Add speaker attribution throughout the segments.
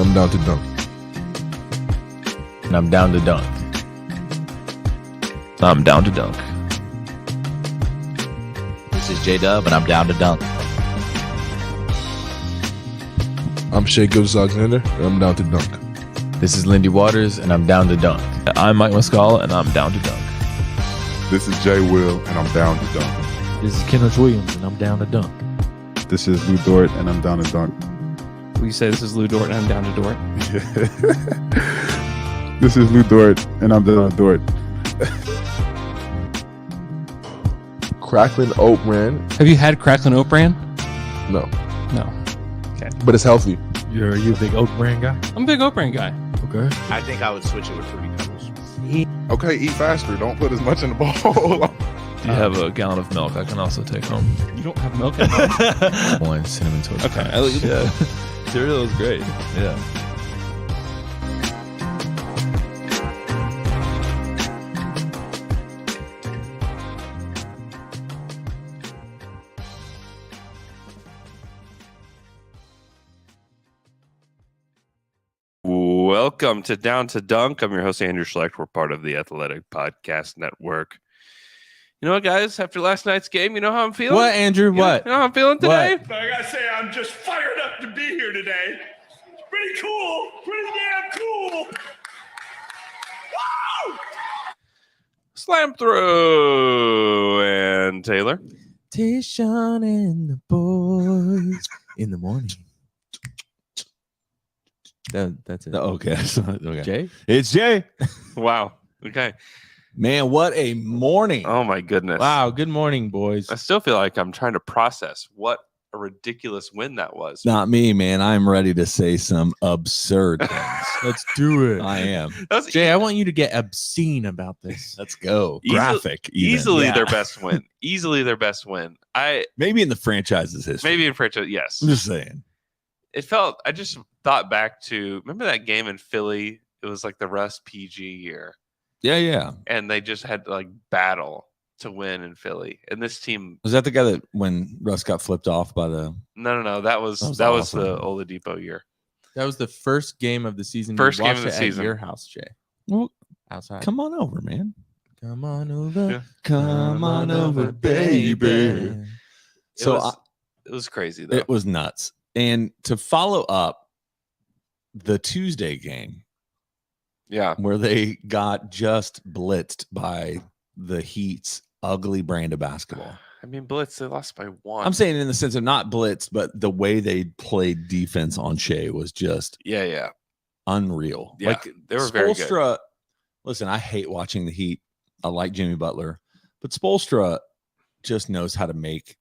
Speaker 1: I'm down to dunk.
Speaker 2: And I'm down to dunk.
Speaker 3: I'm down to dunk.
Speaker 4: This is J-Dub, and I'm down to dunk.
Speaker 1: I'm Shea Gilgeous-Alexander, and I'm down to dunk.
Speaker 2: This is Lindy Waters, and I'm down to dunk.
Speaker 3: I'm Mike Muscala, and I'm down to dunk.
Speaker 5: This is Jay Will, and I'm down to dunk.
Speaker 6: This is Kenneth Williams, and I'm down to dunk.
Speaker 5: This is Lou Dort, and I'm down to dunk.
Speaker 7: We say this is Lou Dort, and I'm down to Dort.
Speaker 5: This is Lou Dort, and I'm down to Dort.
Speaker 1: Cracklin Oat Bran?
Speaker 7: Have you had Cracklin Oat Bran?
Speaker 1: No,
Speaker 7: No. Okay.
Speaker 1: but it's healthy.
Speaker 6: You a big oat brand guy?
Speaker 7: I'm a big Oat Bran guy.
Speaker 6: Okay.
Speaker 4: I think I would switch it with Fruity Pebbles.
Speaker 5: Okay, eat faster. Don't put as much in the bowl.
Speaker 3: Do you have a gallon of milk I can also take home?
Speaker 7: You don't have milk at home?
Speaker 2: One cinnamon toast.
Speaker 7: Okay.
Speaker 2: Crunch.
Speaker 3: Yeah. Cereal is great. Yeah.
Speaker 8: Welcome to Down to Dunk. I'm your host, Andrew Schlecht. We're part of the Athletic Podcast Network. You know what, guys? After last night's game, you know how I'm feeling?
Speaker 2: What, Andrew? What?
Speaker 8: You know how I'm feeling today?
Speaker 2: What?
Speaker 9: I gotta say, I'm just fired up to be here today. It's pretty cool. Pretty damn cool. Woo!
Speaker 8: Slam through. And Taylor.
Speaker 2: Tishon and the boys in the morning. That's it.
Speaker 10: Okay. Okay.
Speaker 2: Jay?
Speaker 10: It's Jay.
Speaker 8: Wow. Okay.
Speaker 10: Man, what a morning.
Speaker 8: Oh, my goodness.
Speaker 2: Wow. Good morning, boys.
Speaker 8: I still feel like I'm trying to process what a ridiculous win that was.
Speaker 10: Not me, man. I'm ready to say some absurd things.
Speaker 2: Let's do it.
Speaker 10: I am.
Speaker 8: That was
Speaker 2: Jay, I want you to get obscene about this.
Speaker 10: Let's go.
Speaker 8: Easy-
Speaker 10: Graphic. even.
Speaker 8: easily
Speaker 10: Yeah.
Speaker 8: their best win. Easily their best win.
Speaker 10: Maybe in the franchise's history.
Speaker 8: Maybe in franchise, yes.
Speaker 10: I'm just saying.
Speaker 8: It felt, I just thought back to, remember that game in Philly? It was like the Russ PG year.
Speaker 10: Yeah.
Speaker 8: And they just had to like battle to win in Philly. And this team,
Speaker 10: Was that the guy that when Russ got flipped off by the
Speaker 8: no, that was
Speaker 10: awesome.
Speaker 8: the Oladipo year.
Speaker 2: That was the first game of the season.
Speaker 8: First
Speaker 2: We
Speaker 8: game
Speaker 2: watched
Speaker 8: of the
Speaker 2: it
Speaker 8: season.
Speaker 2: At your house, Jay.
Speaker 10: Well,
Speaker 2: Outside.
Speaker 10: come on over, man.
Speaker 2: Come on over.
Speaker 8: Yeah.
Speaker 10: Come on over, baby. So
Speaker 8: It was crazy though.
Speaker 10: it was nuts. And to follow up the Tuesday game,
Speaker 8: Yeah.
Speaker 10: where they got just blitzed by the Heat's ugly brand of basketball.
Speaker 8: I mean, Blitz, they lost by one.
Speaker 10: I'm saying in the sense of not blitzed, but the way they played defense on Shea was just
Speaker 8: Yeah.
Speaker 10: unreal.
Speaker 8: Yeah.
Speaker 10: Like
Speaker 8: They were very good.
Speaker 10: Spoelstra, listen, I hate watching the Heat. I like Jimmy Butler, but Spoelstra just knows how to make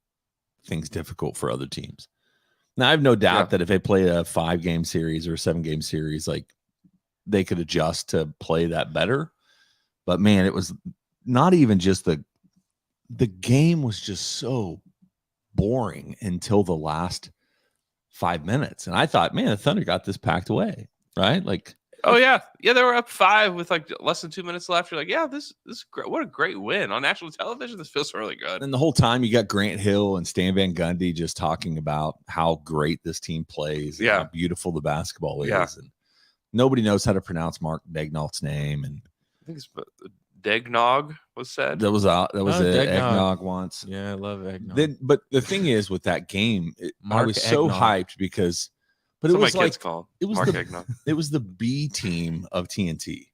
Speaker 10: things difficult for other teams. Now, I have no doubt that if they played a 5-game series or a 7-game series, like they could adjust to play that better. But man, it was not even just the game was just so boring until the last 5 minutes. And I thought, man, the Thunder got this packed away, right? Like,
Speaker 8: Oh yeah. Yeah, they were up 5 with like less than 2 minutes left. You're like, yeah, this is great. What a great win on national television. This feels really good.
Speaker 10: and the whole time you got Grant Hill and Stan Van Gundy just talking about how great this team plays, and
Speaker 8: Yeah.
Speaker 10: how beautiful the basketball is.
Speaker 8: Yeah.
Speaker 10: And nobody knows how to pronounce Mark Daignault's name. And
Speaker 8: I think it's Degnog was said.
Speaker 10: that was it.
Speaker 2: Daignault.
Speaker 10: Eggnog once.
Speaker 2: Yeah, I love eggnog.
Speaker 10: Then, but the thing is with that game, I
Speaker 2: Mark
Speaker 10: was so
Speaker 2: Eggnog.
Speaker 10: hyped because, but
Speaker 8: That's
Speaker 10: it
Speaker 8: what
Speaker 10: was
Speaker 8: my kids
Speaker 10: like
Speaker 8: call him.
Speaker 10: it was
Speaker 8: Mark
Speaker 10: the
Speaker 8: Eggnog.
Speaker 10: it was the B team of TNT.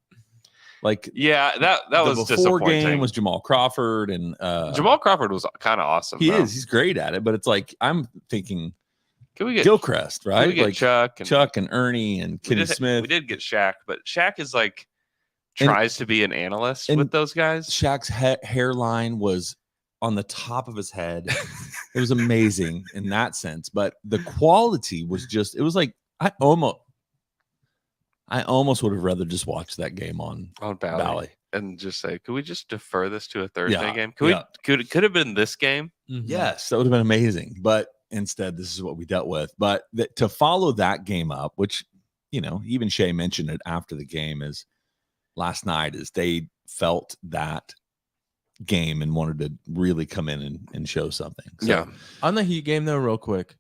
Speaker 10: Like
Speaker 8: Yeah, that was
Speaker 10: the before
Speaker 8: disappointing.
Speaker 10: game was Jamal Crawford and
Speaker 8: Jamal Crawford was kind of awesome.
Speaker 10: He
Speaker 8: though.
Speaker 10: is. He's great at it, but it's like I'm thinking
Speaker 8: Can we get
Speaker 10: Gilchrist,
Speaker 8: can
Speaker 10: right?
Speaker 8: we get
Speaker 10: Like
Speaker 8: Chuck
Speaker 10: and Ernie and
Speaker 8: we
Speaker 10: Kenny
Speaker 8: did,
Speaker 10: Smith.
Speaker 8: We did get Shaq, but Shaq is like
Speaker 10: And-
Speaker 8: tries to be an analyst
Speaker 10: and
Speaker 8: with those guys.
Speaker 10: Shaq's hairline was on the top of his head. It was amazing in that sense, but the quality was just. It was like I almost would have rather just watched that game on
Speaker 8: On Bally. And just say, could we just defer this to a Thursday
Speaker 10: Yeah,
Speaker 8: game? Could
Speaker 10: yeah.
Speaker 8: we could have been this game?
Speaker 2: Mhm.
Speaker 10: Yes, that would have been amazing. But instead, this is what we dealt with. But to follow that game up, which, you know, even Shea mentioned it after the game, is last night, is they felt that game and wanted to really come in and show something. So,
Speaker 8: Yeah.
Speaker 2: On the Heat game, though, real quick,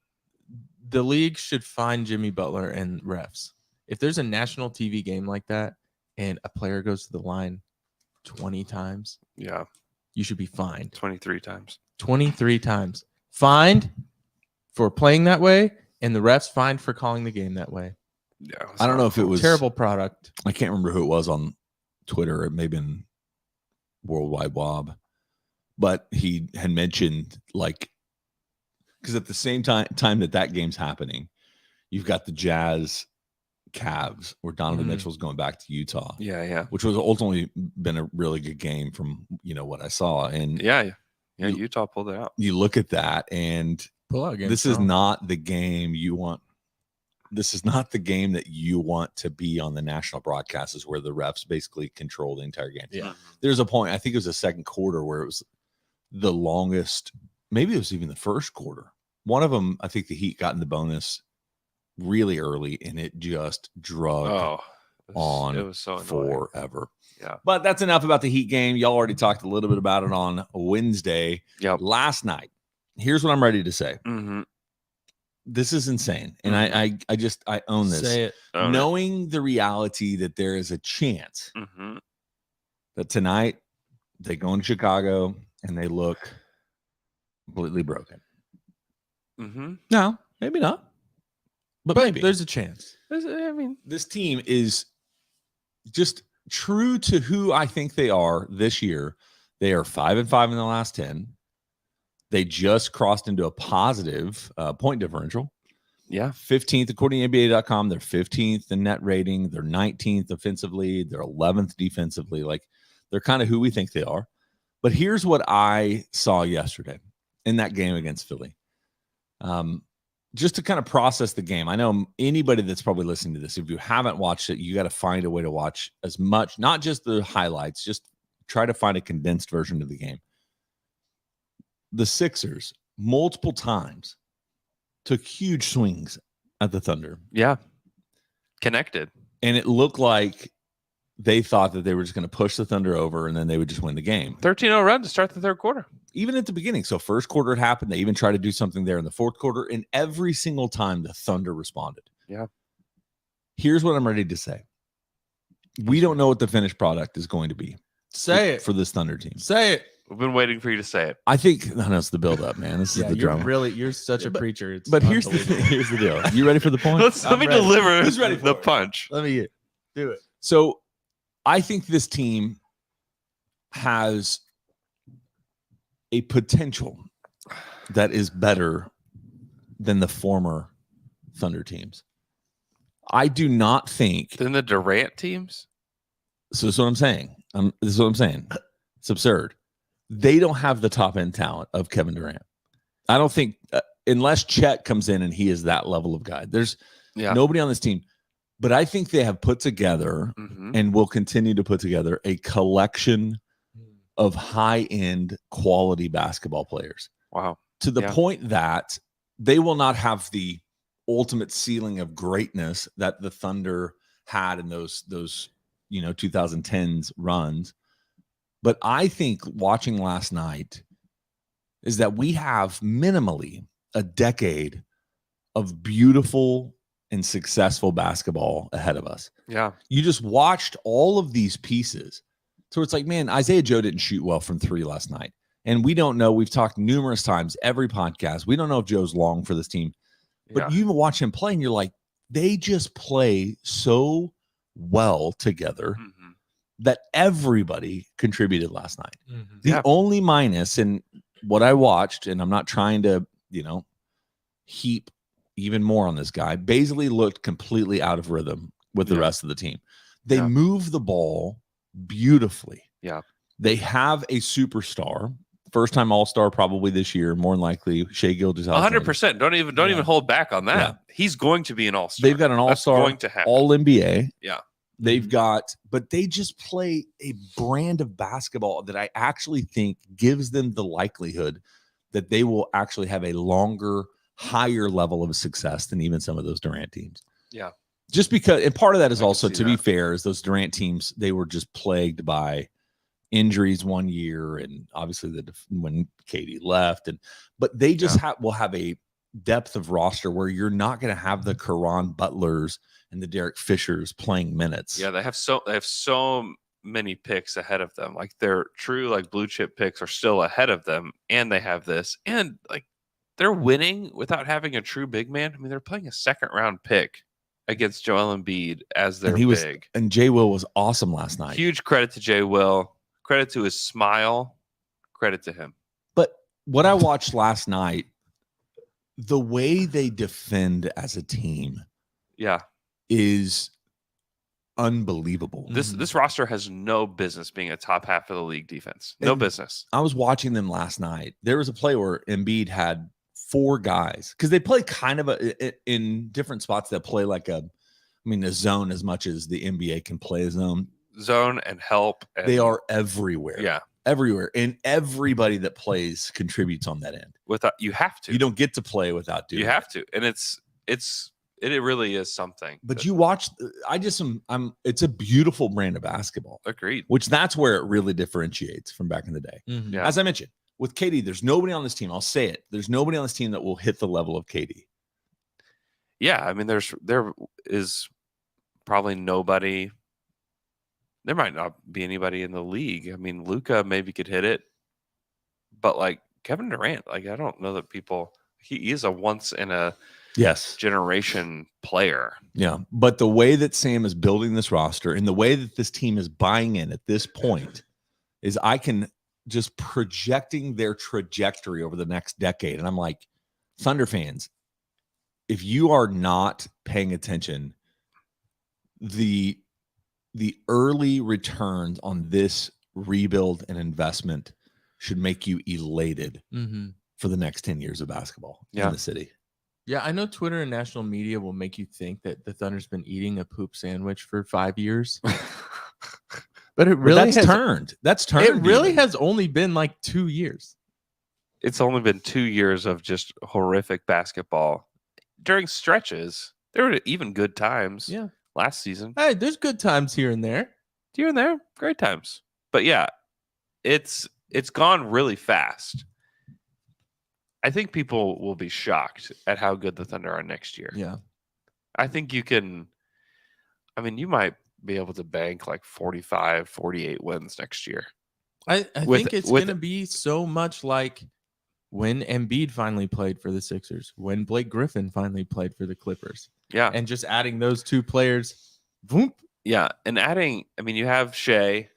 Speaker 2: the league should find Jimmy Butler and refs. If there's a national TV game like that and a player goes to the line 20 times,
Speaker 8: Yeah,
Speaker 2: you should be fined
Speaker 8: 23 times.
Speaker 2: 23 times. Fined for playing that way, and the refs fined for calling the game that way.
Speaker 8: Yeah,
Speaker 10: I don't know if it was
Speaker 2: Terrible product.
Speaker 10: I can't remember who it was on Twitter. It may have been Worldwide Wob, but he had mentioned like because at the same time that game's happening, you've got the Jazz Cavs where Donovan
Speaker 2: Mhm.
Speaker 10: Mitchell's going back to Utah,
Speaker 8: Yeah.
Speaker 10: which was ultimately been a really good game from what I saw. And
Speaker 8: Yeah.
Speaker 10: You-
Speaker 8: Utah pulled it out.
Speaker 10: you look at that, and
Speaker 2: Pull-out game.
Speaker 10: this is not the game you want. This is not the game that you want to be on the national broadcast, is where the refs basically control the entire game.
Speaker 2: Yeah.
Speaker 10: There's a point, I think it was the second quarter, where it was the longest, maybe it was even the first quarter. One of them, I think the Heat got in the bonus really early, and it just drugged
Speaker 8: Oh,
Speaker 10: on
Speaker 8: it was so annoying.
Speaker 10: forever.
Speaker 8: Yeah.
Speaker 10: But that's enough about the Heat game. Y'all already talked a little bit about it on Wednesday.
Speaker 8: Yep.
Speaker 10: Last night. Here's what I'm ready to say.
Speaker 8: Mm-hmm.
Speaker 10: This is insane. And I own this.
Speaker 2: Say it.
Speaker 10: Knowing the reality that there is a chance
Speaker 8: Mm-hmm.
Speaker 10: that tonight they go into Chicago and they look completely broken.
Speaker 8: Mm-hmm.
Speaker 10: No, maybe not. But maybe.
Speaker 2: There's a chance.
Speaker 8: I mean,
Speaker 10: This team is just true to who I think they are this year. They are 5-5 in the last 10. They just crossed into a positive point differential.
Speaker 8: yeah.
Speaker 10: 15th, according to NBA.com, they're 15th in net rating. They're 19th offensively. They're 11th defensively. Like, they're kind of who we think they are. But here's what I saw yesterday in that game against Philly. Just to kind of process the game. I know anybody that's probably listening to this, if you haven't watched it, you got to find a way to watch as much, not just the highlights, just try to find a condensed version of the game. The Sixers multiple times took huge swings at the Thunder,
Speaker 8: Yeah. Connected.
Speaker 10: and it looked like they thought that they were just going to push the Thunder over and then they would just win the game.
Speaker 8: 13-0 run to start the third quarter.
Speaker 10: Even at the beginning. So first quarter it happened. They even tried to do something there in the fourth quarter, and every single time the Thunder responded.
Speaker 8: Yeah.
Speaker 10: Here's what I'm ready to say. We don't know what the finished product is going to be.
Speaker 2: Say it.
Speaker 10: For this Thunder team.
Speaker 2: Say it.
Speaker 8: We've been waiting for you to say it.
Speaker 10: I think no, it's the build up, man. This is the drama.
Speaker 2: You're such a preacher. It's
Speaker 10: But here's the
Speaker 2: unbelievable.
Speaker 10: here's the deal. You ready for the point?
Speaker 8: Let me
Speaker 2: ready.
Speaker 8: deliver
Speaker 2: Who's ready for
Speaker 8: the
Speaker 2: it?
Speaker 8: punch.
Speaker 2: Let me do it.
Speaker 10: So I think this team has a potential that is better than the former Thunder teams. I do not think
Speaker 8: Then the Durant teams?
Speaker 10: so. This is what I'm saying. This is what I'm saying. It's absurd. They don't have the top end talent of Kevin Durant. I don't think unless Chet comes in and he is that level of guy. There's nobody on this team. But I think they have put together
Speaker 8: Mm-hmm.
Speaker 10: and will continue to put together a collection of high-end quality basketball players
Speaker 8: Wow.
Speaker 10: to the
Speaker 8: Yeah.
Speaker 10: point that they will not have the ultimate ceiling of greatness that the Thunder had in those 2010s runs. But I think watching last night is that we have minimally a decade of beautiful and successful basketball ahead of us.
Speaker 8: Yeah.
Speaker 10: You just watched all of these pieces. So it's like, man, Isaiah Joe didn't shoot well from 3 last night. And we don't know. We've talked numerous times, every podcast. We don't know if Joe's long for this team. But you watch him play and you're like, they just play so well together
Speaker 8: Mm-hmm.
Speaker 10: that everybody contributed last night.
Speaker 2: Mm-hmm.
Speaker 10: The only minus in what I watched, and I'm not trying to, heap even more on this guy, Baisley looked completely out of rhythm with the rest of the team. They move the ball beautifully.
Speaker 8: Yeah.
Speaker 10: They have a superstar, first-time All-Star probably this year, more than likely. Shai Gilgeous-Alexander.
Speaker 8: 100%. Don't even hold back on that.
Speaker 10: Yeah.
Speaker 8: He's going to be an all-star.
Speaker 10: They've got an
Speaker 8: That's
Speaker 10: All-Star,
Speaker 8: going to happen.
Speaker 10: All-NBA.
Speaker 8: Yeah.
Speaker 10: They've got, but they just play a brand of basketball that I actually think gives them the likelihood that they will actually have a longer, higher level of success than even some of those Durant teams.
Speaker 8: Yeah.
Speaker 10: Just because, and part of that is
Speaker 8: I can
Speaker 10: also,
Speaker 8: see
Speaker 10: to be
Speaker 8: that.
Speaker 10: fair, is those Durant teams, they were just plagued by injuries one year, and obviously when Katie left, but they just will have a depth of roster where you're not going to have the Karan Butlers and the Derek Fishers playing minutes.
Speaker 8: Yeah, they have so many picks ahead of them. Like their true like blue chip picks are still ahead of them, and they have this, and like they're winning without having a true big man. I mean, they're playing a second round pick against Joel Embiid as their big.
Speaker 10: And Jay Will was awesome last night.
Speaker 8: Huge credit to Jay Will. Credit to his smile. Credit to him.
Speaker 10: But what I watched last night, the way they defend as a team
Speaker 8: Yeah.
Speaker 10: is unbelievable.
Speaker 8: This roster has no business being a top half of the league defense. No
Speaker 10: And
Speaker 8: business.
Speaker 10: I was watching them last night. There was a play where Embiid had 4 guys because they play kind of in different spots that play like a zone as much as the NBA can play a zone.
Speaker 8: Zone and help. And,
Speaker 10: They are everywhere.
Speaker 8: Yeah.
Speaker 10: Everywhere. And everybody that plays contributes on that end.
Speaker 8: Without you have to.
Speaker 10: You don't get to play without doing
Speaker 8: You have to. And it really is something.
Speaker 10: But you watch, it's a beautiful brand of basketball,
Speaker 8: Agreed.
Speaker 10: which that's where it really differentiates from back in the day.
Speaker 2: Mhm.
Speaker 8: Yeah.
Speaker 10: As I mentioned, with KD, there's nobody on this team. I'll say it. There's nobody on this team that will hit the level of KD.
Speaker 8: Yeah. I mean, there is probably nobody. There might not be anybody in the league. I mean, Luka maybe could hit it, but like Kevin Durant, like I don't know that he is a once in a
Speaker 10: Yes.
Speaker 8: generation player.
Speaker 10: Yeah. But the way that Sam is building this roster and the way that this team is buying in at this point is I can just projecting their trajectory over the next decade. And I'm like, Thunder fans, if you are not paying attention, the early returns on this rebuild and investment should make you elated
Speaker 2: Mhm.
Speaker 10: for the next 10 years of basketball
Speaker 8: Yeah.
Speaker 10: in the city.
Speaker 2: Yeah, I know Twitter and national media will make you think that the Thunder's been eating a poop sandwich for 5 years, but it really
Speaker 10: That's
Speaker 2: has
Speaker 10: turned. That's turned.
Speaker 2: It really
Speaker 10: even.
Speaker 2: has only been like 2 years.
Speaker 8: It's only been 2 years of just horrific basketball. During stretches, there were even good times.
Speaker 2: Yeah.
Speaker 8: Last season,
Speaker 2: Hey, there's good times here and there.
Speaker 8: here and there, great times. But yeah, it's gone really fast. I think people will be shocked at how good the Thunder are next year.
Speaker 2: Yeah.
Speaker 8: I think you might be able to bank like 45, 48 wins next year.
Speaker 2: I
Speaker 8: With-
Speaker 2: think it's
Speaker 8: with-
Speaker 2: going to be so much like when Embiid finally played for the Sixers, when Blake Griffin finally played for the Clippers,
Speaker 8: Yeah.
Speaker 2: and just adding those 2 players. Boom.
Speaker 8: Yeah. And adding, you have Shea,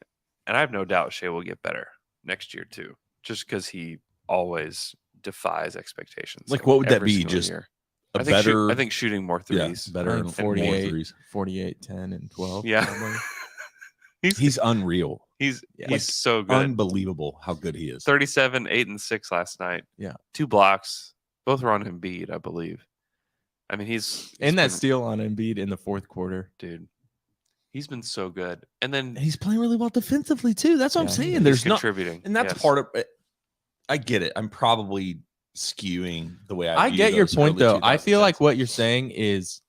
Speaker 8: and I have no doubt Shea will get better next year too, just because he always defies expectations.
Speaker 10: Like, what would that
Speaker 8: every
Speaker 10: be?
Speaker 8: single
Speaker 10: Just
Speaker 8: year.
Speaker 10: a
Speaker 8: I think
Speaker 10: better,
Speaker 8: I think shooting more threes.
Speaker 10: better
Speaker 2: Like
Speaker 10: and more
Speaker 2: 48,
Speaker 10: threes.
Speaker 2: 48, 10, and 12.
Speaker 8: Yeah.
Speaker 2: probably.
Speaker 10: He's unreal.
Speaker 8: He's
Speaker 2: like,
Speaker 8: so good.
Speaker 10: Unbelievable how good he is.
Speaker 8: 37, 8, and 6 last night.
Speaker 2: Yeah.
Speaker 8: 2 blocks. Both were on Embiid, I believe. He's
Speaker 2: and that
Speaker 8: been-
Speaker 2: steal on Embiid in the 4th quarter.
Speaker 8: dude. He's been so good. And then
Speaker 10: And he's playing really well defensively too. That's what I'm
Speaker 2: Yeah,
Speaker 10: saying.
Speaker 8: he's
Speaker 10: There's not,
Speaker 8: contributing.
Speaker 10: and that's
Speaker 8: Yes.
Speaker 10: part of it. I get it. I'm probably skewing the way
Speaker 2: I
Speaker 10: view
Speaker 2: get your
Speaker 10: those
Speaker 2: point,
Speaker 10: early
Speaker 2: though. I feel like
Speaker 10: 2010s.
Speaker 2: what you're saying is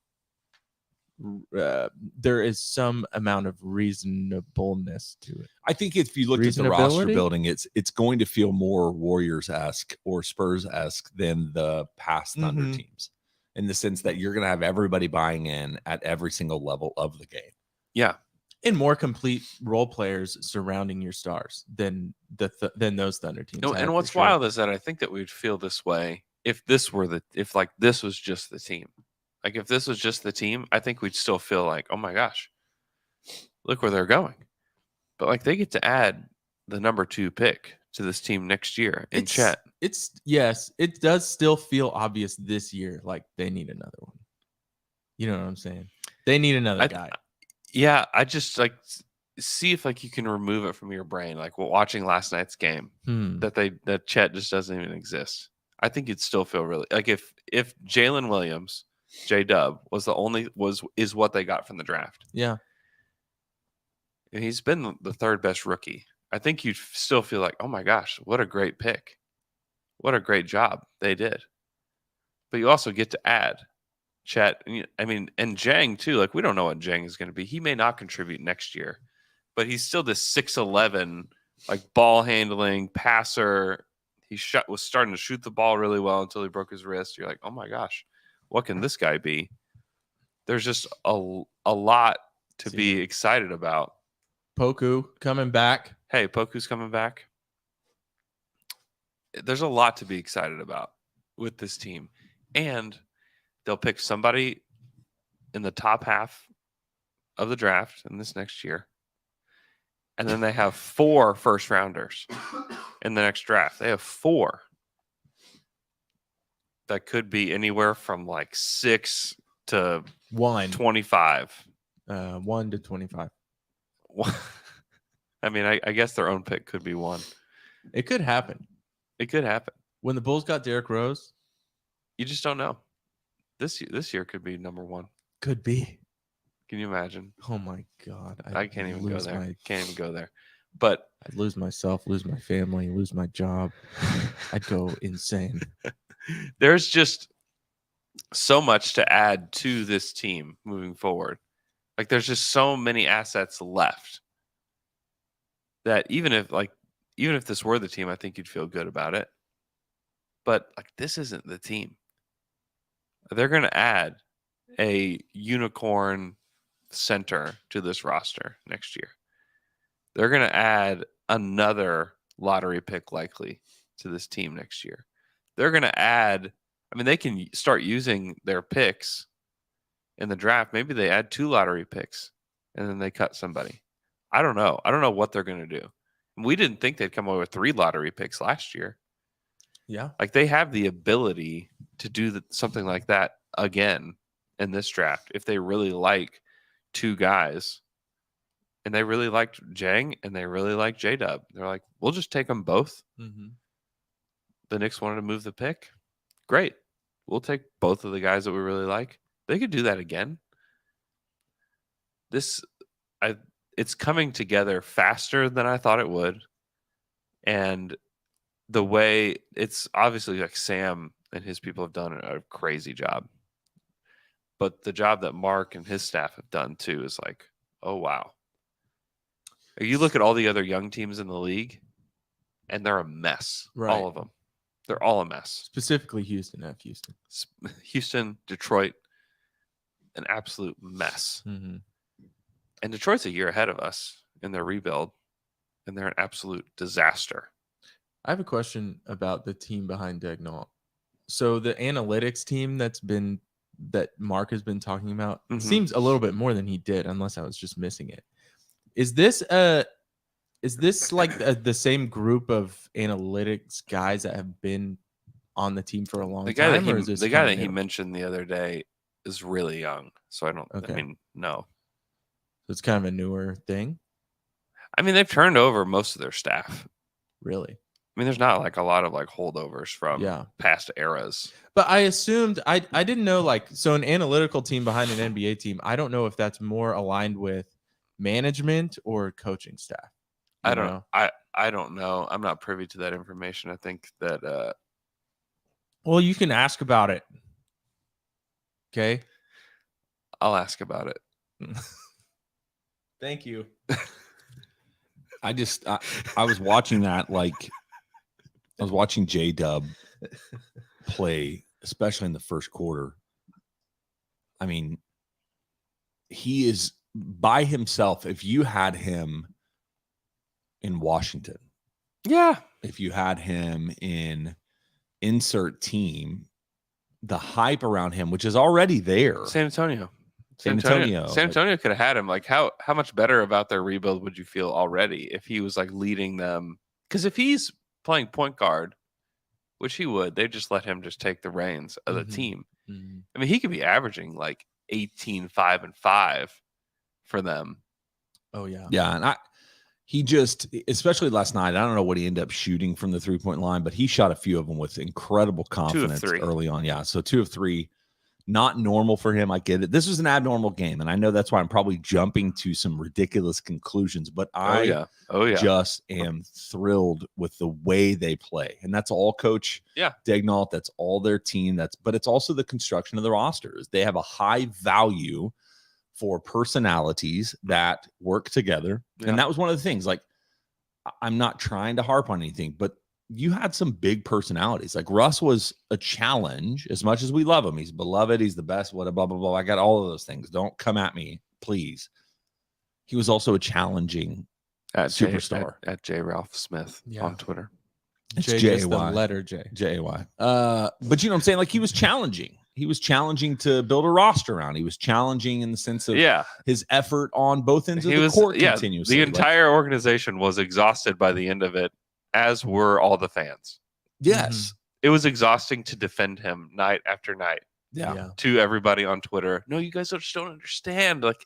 Speaker 2: there is some amount of reasonableness to it.
Speaker 10: I think if you looked at the roster
Speaker 2: Reasonability?
Speaker 10: building, it's going to feel more Warriors-esque or Spurs-esque than the past Thunder
Speaker 2: Mhm.
Speaker 10: teams, in the sense that you're going to have everybody buying in at every single level of the game.
Speaker 8: Yeah.
Speaker 2: And more complete role players surrounding your stars than than those Thunder teams.
Speaker 8: No,
Speaker 2: had,
Speaker 8: and
Speaker 2: for
Speaker 8: what's
Speaker 2: sure.
Speaker 8: wild is that I think that we'd feel this way if this was just the team. Like if this was just the team, I think we'd still feel like, oh my gosh, look where they're going. But like they get to add the number 2 pick to this team next year in Chet.
Speaker 2: Yes, it does still feel obvious this year. Like they need another one. You know what I'm saying? They need another guy.
Speaker 8: Yeah, I just like see if like you can remove it from your brain. Like watching last night's game, that Chet just doesn't even exist. I think you'd still feel really like if Jalen Williams, J-Dub is what they got from the draft.
Speaker 2: Yeah.
Speaker 8: And he's been the 3rd best rookie. I think you'd still feel like, oh my gosh, what a great pick. What a great job they did. But you also get to add Chet. And Jang too. Like we don't know what Jang is going to be. He may not contribute next year, but he's still this 6'11", like ball handling passer. He was starting to shoot the ball really well until he broke his wrist. You're like, oh my gosh, what can this guy be? There's just a lot to be excited about.
Speaker 2: Poku coming back.
Speaker 8: Hey, Poku's coming back. There's a lot to be excited about with this team. And they'll pick somebody in the top half of the draft in this next year. And then they have 4 first rounders in the next draft. They have 4 that could be anywhere from like 6 to 25.
Speaker 2: 1 to 25.
Speaker 8: I mean, I guess their own pick could be 1.
Speaker 2: It could happen.
Speaker 8: It could happen.
Speaker 2: When the Bulls got Derrick Rose,
Speaker 8: you just don't know. This year could be number 1.
Speaker 2: could be.
Speaker 8: Can you imagine?
Speaker 2: Oh my God.
Speaker 8: I can't even go there.
Speaker 2: my-
Speaker 8: Can't even go there. But
Speaker 2: I'd lose myself, lose my family, lose my job. I'd go insane.
Speaker 8: there's just so much to add to this team moving forward. Like there's just so many assets left that even if this were the team, I think you'd feel good about it. But like this isn't the team. They're going to add a unicorn center to this roster next year. They're going to add another lottery pick likely to this team next year. They're going to add, I mean, they can start using their picks in the draft. Maybe they add 2 lottery picks and then they cut somebody. I don't know. I don't know what they're going to do. We didn't think they'd come away with 3 lottery picks last year.
Speaker 2: Yeah.
Speaker 8: Like they have the ability to do something like that again in this draft if they really like 2 guys. And they really liked Jang and they really like J-Dub. They're like, we'll just take them both.
Speaker 2: Mm-hmm.
Speaker 8: The Knicks wanted to move the pick. Great. We'll take both of the guys that we really like. They could do that again. It's coming together faster than I thought it would. And the way it's obviously like Sam and his people have done a crazy job. But the job that Mark and his staff have done too is like, oh, wow. You look at all the other young teams in the league, and they're a mess.
Speaker 2: Right.
Speaker 8: All of them. They're all a mess.
Speaker 2: Specifically Houston, F. Houston.
Speaker 8: Houston, Detroit, an absolute mess.
Speaker 2: Mm-hmm.
Speaker 8: And Detroit's a year ahead of us in their rebuild, and they're an absolute disaster.
Speaker 2: I have a question about the team behind Daigneault. So the analytics team that Mark has been talking about seems a little bit more than he did, unless I was just missing it. Is this like the same group of analytics guys that have been on the team for a long time?
Speaker 8: The guy that he mentioned the other day is really young, so I don't.
Speaker 2: Okay.
Speaker 8: I mean, no.
Speaker 2: So it's kind of a newer thing.
Speaker 8: I mean, they've turned over most of their staff.
Speaker 2: Really?
Speaker 8: I mean, there's not like a lot of like holdovers from past eras.
Speaker 2: But I assumed I didn't know so an analytical team behind an NBA team. I don't know if that's more aligned with management or coaching staff.
Speaker 8: I don't know. I don't know. I'm not privy to that information. I think that
Speaker 2: well, you can ask about it. Okay.
Speaker 8: I'll ask about it.
Speaker 2: Thank you.
Speaker 10: I was watching that, like I was watching J-Dub play, especially in the first quarter. I mean, he is by himself. If you had him in Washington, if you had him in insert team, the hype around him, which is already there.
Speaker 8: San Antonio
Speaker 10: Like,
Speaker 8: could have had him. Like how much better about their rebuild would you feel already if he was like leading them? Because if he's playing point guard, which he would, they just let him just take the reins of the team.
Speaker 2: Mm-hmm.
Speaker 8: I mean, he could be averaging like 18, 5, and 5 for them.
Speaker 2: Oh yeah.
Speaker 10: Yeah, and he just, especially last night, I don't know what he ended up shooting from the 3-point line, but he shot a few of them with incredible confidence
Speaker 8: 2 of 3
Speaker 10: early on. Yeah, so 2 of 3, not normal for him. I get it. This was an abnormal game, and I know that's why I'm probably jumping to some ridiculous conclusions, but I just am thrilled with the way they play, and that's all Coach Daigneault. That's all their team. But it's also the construction of the rosters. They have a high value for personalities that work together. And that was one of the things. Like, I'm not trying to harp on anything, but you had some big personalities. Like Russ was a challenge as much as we love him. He's beloved. He's the best. What blah, blah, blah. I got all of those things. Don't come at me, please. He was also a challenging superstar.
Speaker 8: At J. Ralph Smith on Twitter.
Speaker 10: It's
Speaker 2: J,
Speaker 10: J-A-Y.
Speaker 2: just the letter J.
Speaker 10: J-A-Y. But you know what I'm saying? Like he was challenging. He was challenging to build a roster around. He was challenging in the sense of his effort on both ends of the court continuously.
Speaker 8: The entire organization was exhausted by the end of it, as were all the fans.
Speaker 10: Yes.
Speaker 8: It was exhausting to defend him night after night.
Speaker 10: Yeah.
Speaker 8: To everybody on Twitter. No, you guys just don't understand. Like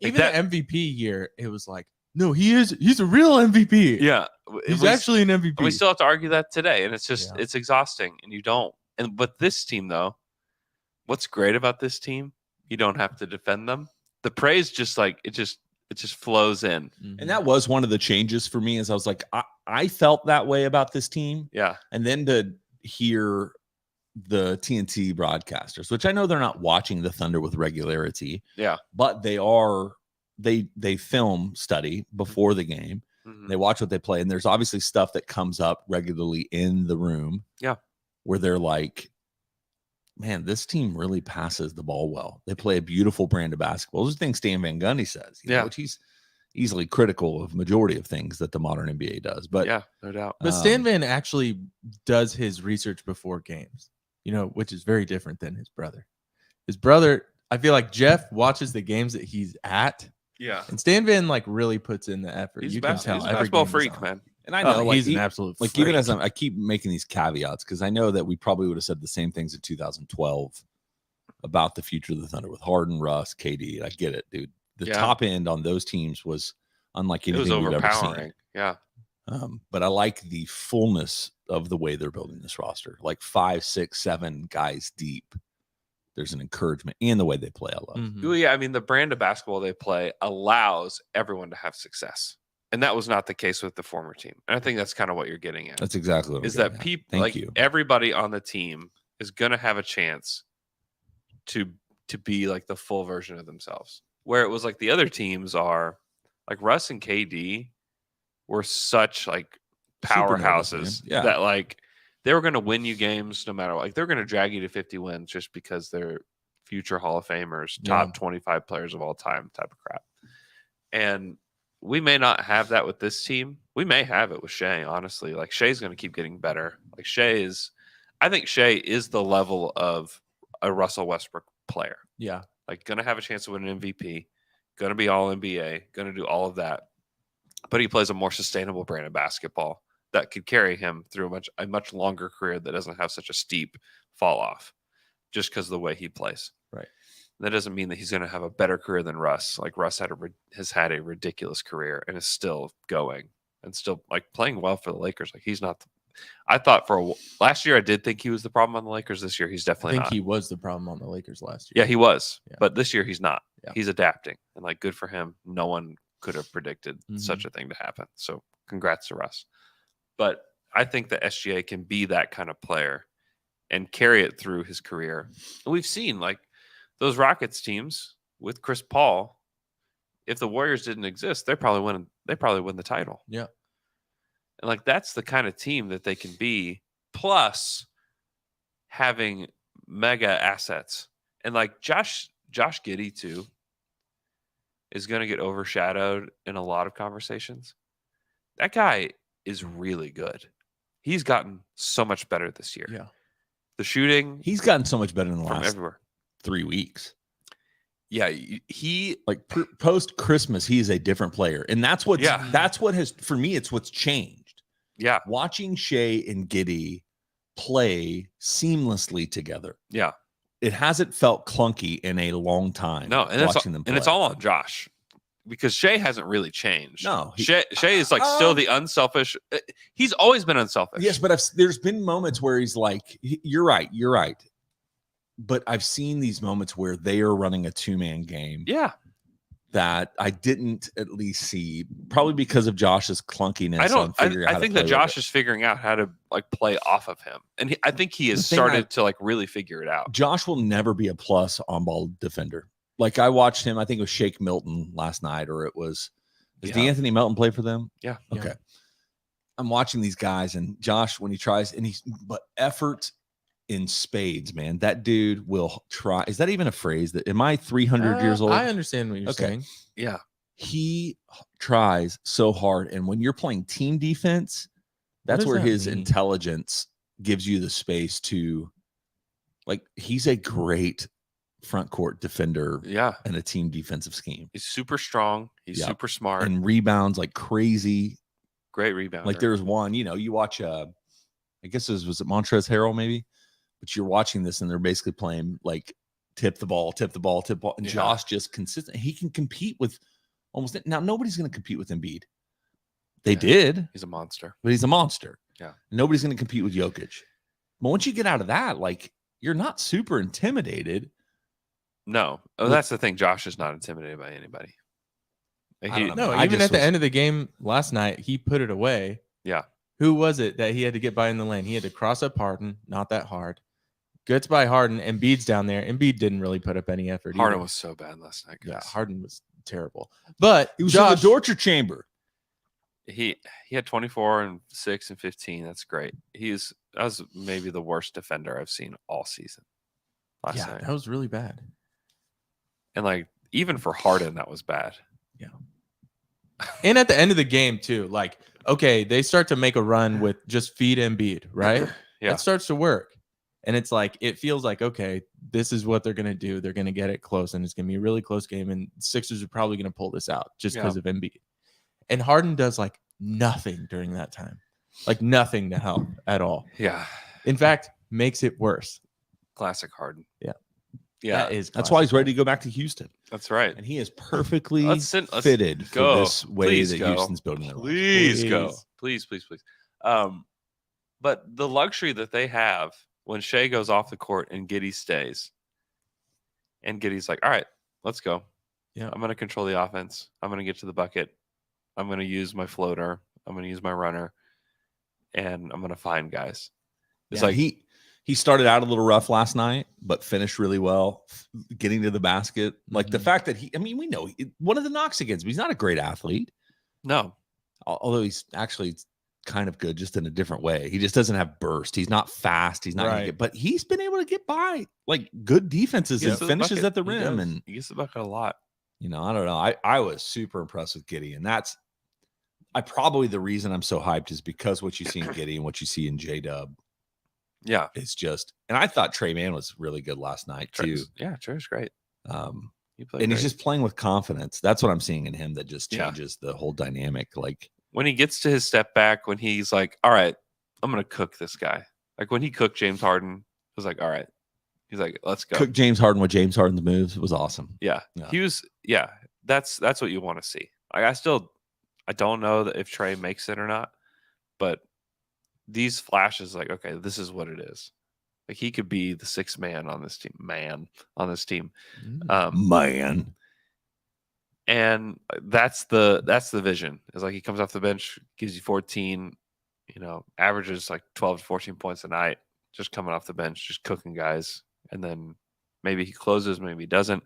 Speaker 2: even that MVP year, it was like, no, he's a real MVP.
Speaker 8: Yeah.
Speaker 2: He's actually an MVP.
Speaker 8: We still have to argue that today. And it's just it's exhausting. And you don't. But this team, though, what's great about this team, you don't have to defend them. The praise just like it just flows in.
Speaker 10: And that was one of the changes for me, is I was like, I felt that way about this team.
Speaker 8: Yeah.
Speaker 10: And then to hear the TNT broadcasters, which I know they're not watching the Thunder with regularity.
Speaker 8: Yeah.
Speaker 10: But they film study before the game.
Speaker 8: Mm-hmm.
Speaker 10: They watch what they play. And there's obviously stuff that comes up regularly in the room.
Speaker 8: Yeah.
Speaker 10: Where they're like, man, this team really passes the ball well. They play a beautiful brand of basketball. Those are things Stan Van Gundy says, you know, which he's easily critical of majority of things that the modern NBA does. But
Speaker 8: yeah, no doubt.
Speaker 2: But Stan Van actually does his research before games, you know, which is very different than his brother. His brother, I feel like Jeff watches the games that he's at.
Speaker 8: Yeah.
Speaker 2: And Stan Van like really puts in the effort.
Speaker 8: He's
Speaker 2: you
Speaker 8: a
Speaker 2: can tell every
Speaker 8: basketball
Speaker 2: game
Speaker 8: freak, man.
Speaker 10: And I know
Speaker 2: he's an absolute
Speaker 10: like
Speaker 2: freak.
Speaker 10: even as I keep making these caveats, because I know that we probably would have said the same things in 2012 about the future of the Thunder with Harden, Russ, KD. I get it, dude. The top end on those teams was unlike anything we've ever seen.
Speaker 8: Yeah.
Speaker 10: But I like the fullness of the way they're building this roster, like 5, 6, 7 guys deep. There's an encouragement in the way they play. I love.
Speaker 8: Well, yeah, I mean, the brand of basketball they play allows everyone to have success. And that was not the case with the former team. And I think that's kind of what you're getting at.
Speaker 10: That's exactly what
Speaker 8: is that people like everybody on the team is going to have a chance to be like the full version of themselves. Where it was like the other teams are like Russ and KD were such like powerhouses that like they were going to win you games no matter what. Like they're going to drag you to 50 wins just because they're future Hall of Famers, top 25 players of all time type of crap. And we may not have that with this team. We may have it with Shea, honestly. Like Shea's going to keep getting better. Like I think Shea is the level of a Russell Westbrook player.
Speaker 2: Yeah.
Speaker 8: Like going to have a chance to win an MVP, going to be all NBA, going to do all of that. But he plays a more sustainable brand of basketball that could carry him through a much longer career that doesn't have such a steep fall off just because of the way he plays.
Speaker 2: Right.
Speaker 8: That doesn't mean that he's going to have a better career than Russ. Like Russ has had a ridiculous career and is still going and still like playing well for the Lakers. Like he's not. I thought last year I did think he was the problem on the Lakers. This year he's definitely not.
Speaker 2: he was the problem on the Lakers last year.
Speaker 8: Yeah, he was.
Speaker 2: Yeah.
Speaker 8: But this year he's not.
Speaker 2: Yeah.
Speaker 8: He's adapting and like good for him. No one could have predicted such a thing to happen. So congrats to Russ. But I think that SGA can be that kind of player and carry it through his career. And we've seen like those Rockets teams with Chris Paul. If the Warriors didn't exist, they probably win the title.
Speaker 2: Yeah.
Speaker 8: And like that's the kind of team that they can be, plus having mega assets. And like Josh Giddey too is going to get overshadowed in a lot of conversations. That guy is really good. He's gotten so much better this year.
Speaker 2: Yeah.
Speaker 8: The shooting,
Speaker 10: He's gotten so much better in the
Speaker 8: from
Speaker 10: last
Speaker 8: everywhere.
Speaker 10: 3 weeks.
Speaker 8: Yeah, he
Speaker 10: Like post Christmas, he is a different player, and that's what has for me. It's what's changed.
Speaker 8: Yeah,
Speaker 10: watching Shea and Giddey play seamlessly together.
Speaker 8: Yeah,
Speaker 10: it hasn't felt clunky in a long time.
Speaker 8: No, and
Speaker 10: watching them play.
Speaker 8: And it's all on Josh because Shea hasn't really changed.
Speaker 10: No,
Speaker 8: Shea is like still the unselfish. He's always been unselfish.
Speaker 10: Yes, but there's been moments where he's like, "You're right." But I've seen these moments where they are running a 2-man game.
Speaker 8: Yeah.
Speaker 10: That I didn't at least see, probably because of Josh's clunkiness.
Speaker 8: I think that Josh is figuring out how to like play off of him, and I think he has started to like really figure it out.
Speaker 10: Josh will never be a plus on ball defender. Like I watched him, I think it was Shake Milton last night, or it was. Did Anthony Melton play for them?
Speaker 8: Yeah.
Speaker 10: Okay. I'm watching these guys, and Josh, when he tries, but effort in spades, man. That dude will try. Is that even a phrase? That am I 300 years old?
Speaker 2: I understand what you're saying.
Speaker 8: Yeah.
Speaker 10: He tries so hard, and when you're playing team defense, that's
Speaker 2: does
Speaker 10: where
Speaker 2: that
Speaker 10: his
Speaker 2: mean?
Speaker 10: intelligence gives you the space to, like, he's a great front court defender
Speaker 8: Yeah.
Speaker 10: in a team defensive scheme,
Speaker 8: He's super strong. He's
Speaker 10: Yep.
Speaker 8: super smart.
Speaker 10: and rebounds like crazy.
Speaker 8: Great rebounder.
Speaker 10: Like there's one, you watch, I guess was it Montrezl Harrell maybe, but you're watching this and they're basically playing like tip the ball, and
Speaker 8: Yeah.
Speaker 10: Josh just consistent. He can compete with almost now. Nobody's going to compete with Embiid. They
Speaker 8: Yeah.
Speaker 10: did,
Speaker 8: He's a monster.
Speaker 10: but he's a monster.
Speaker 8: Yeah.
Speaker 10: Nobody's going to compete with Jokic. But once you get out of that, like you're not super intimidated.
Speaker 8: No. Oh, that's the thing. Josh is not intimidated by anybody. Like,
Speaker 10: I don't know.
Speaker 2: No,
Speaker 10: I
Speaker 2: even
Speaker 10: just
Speaker 2: at the
Speaker 10: was-
Speaker 2: end of the game last night, he put it away.
Speaker 8: Yeah.
Speaker 2: Who was it that he had to get by in the lane? He had to cross up Harden, not that hard. Gets by Harden, Embiid's down there. Embiid didn't really put up any effort.
Speaker 8: Harden
Speaker 2: either.
Speaker 8: was so bad last night.
Speaker 2: Yeah,
Speaker 8: Guys.
Speaker 2: Harden was terrible. But
Speaker 10: He was
Speaker 2: Josh,
Speaker 10: in the torture chamber.
Speaker 8: He had 24 and 6 and 15. That's great. That was maybe the worst defender I've seen all season last
Speaker 2: yeah,
Speaker 8: night.
Speaker 2: that was really bad.
Speaker 8: And like even for Harden, that was bad.
Speaker 2: And at the end of the game, too, like, okay, they start to make a run with just feed Embiid, right?
Speaker 8: Yeah.
Speaker 2: It starts to work. And it's like, it feels like, okay, this is what they're going to do. They're going to get it close, and it's going to be a really close game. And Sixers are probably going to pull this out just because of Embiid. And Harden does like nothing during that time, like nothing to help at all.
Speaker 8: Yeah.
Speaker 2: In fact, makes it worse.
Speaker 8: Classic Harden.
Speaker 2: Yeah.
Speaker 8: Yeah.
Speaker 10: That's why he's ready to go back to Houston,
Speaker 8: That's right.
Speaker 10: and he is perfectly
Speaker 8: Let's
Speaker 10: fitted for
Speaker 8: go.
Speaker 10: this way
Speaker 8: Please
Speaker 10: that
Speaker 8: go.
Speaker 10: Houston's building their roster.
Speaker 8: Please go.
Speaker 2: Please.
Speaker 8: Please. But the luxury that they have when Shea goes off the court and Giddey stays, and Giddey's like, all right, let's go.
Speaker 2: Yeah.
Speaker 8: I'm going to control the offense. I'm going to get to the bucket. I'm going to use my floater. I'm going to use my runner, and I'm going to find guys. It's
Speaker 10: Yeah,
Speaker 8: like
Speaker 10: he started out a little rough last night, but finished really well, getting to the basket. Like the fact that we know one of the knocks against him, he's not a great athlete,
Speaker 8: no,
Speaker 10: although he's actually kind of good, just in a different way. He just doesn't have burst. He's not fast. He's not gonna
Speaker 2: Right.
Speaker 10: get, but he's been able to get by like good defenses
Speaker 8: Gets
Speaker 10: and
Speaker 8: to the
Speaker 10: finishes
Speaker 8: bucket.
Speaker 10: at the
Speaker 8: He
Speaker 10: rim.
Speaker 8: does.
Speaker 10: And
Speaker 8: he gets the bucket a lot.
Speaker 10: I don't know. I was super impressed with Giddey, and that's probably the reason I'm so hyped is because what you see in Giddey and what you see in J-Dub.
Speaker 8: Yeah,
Speaker 10: It's just, and I thought Trey Mann was really good last night too.
Speaker 8: Trey's great. He played
Speaker 10: And he's
Speaker 8: great.
Speaker 10: just playing with confidence. That's what I'm seeing in him. That just
Speaker 8: Yeah.
Speaker 10: changes the whole dynamic. Like,
Speaker 8: when he gets to his step back, when he's like, all right, I'm going to cook this guy. Like when he cooked James Harden, it was like, all right. He's like, let's go.
Speaker 10: cook James Harden with James Harden's moves was awesome.
Speaker 8: Yeah.
Speaker 10: Yeah.
Speaker 8: He was, that's what you want to see. Like I don't know that if Trey makes it or not, but these flashes, like, okay, this is what it is. Like he could be the sixth man on this team,
Speaker 10: Mm.
Speaker 8: Um, and that's the vision. It's like he comes off the bench, gives you 14, averages like 12 to 14 points a night, just coming off the bench, just cooking guys. And then maybe he closes, maybe he doesn't.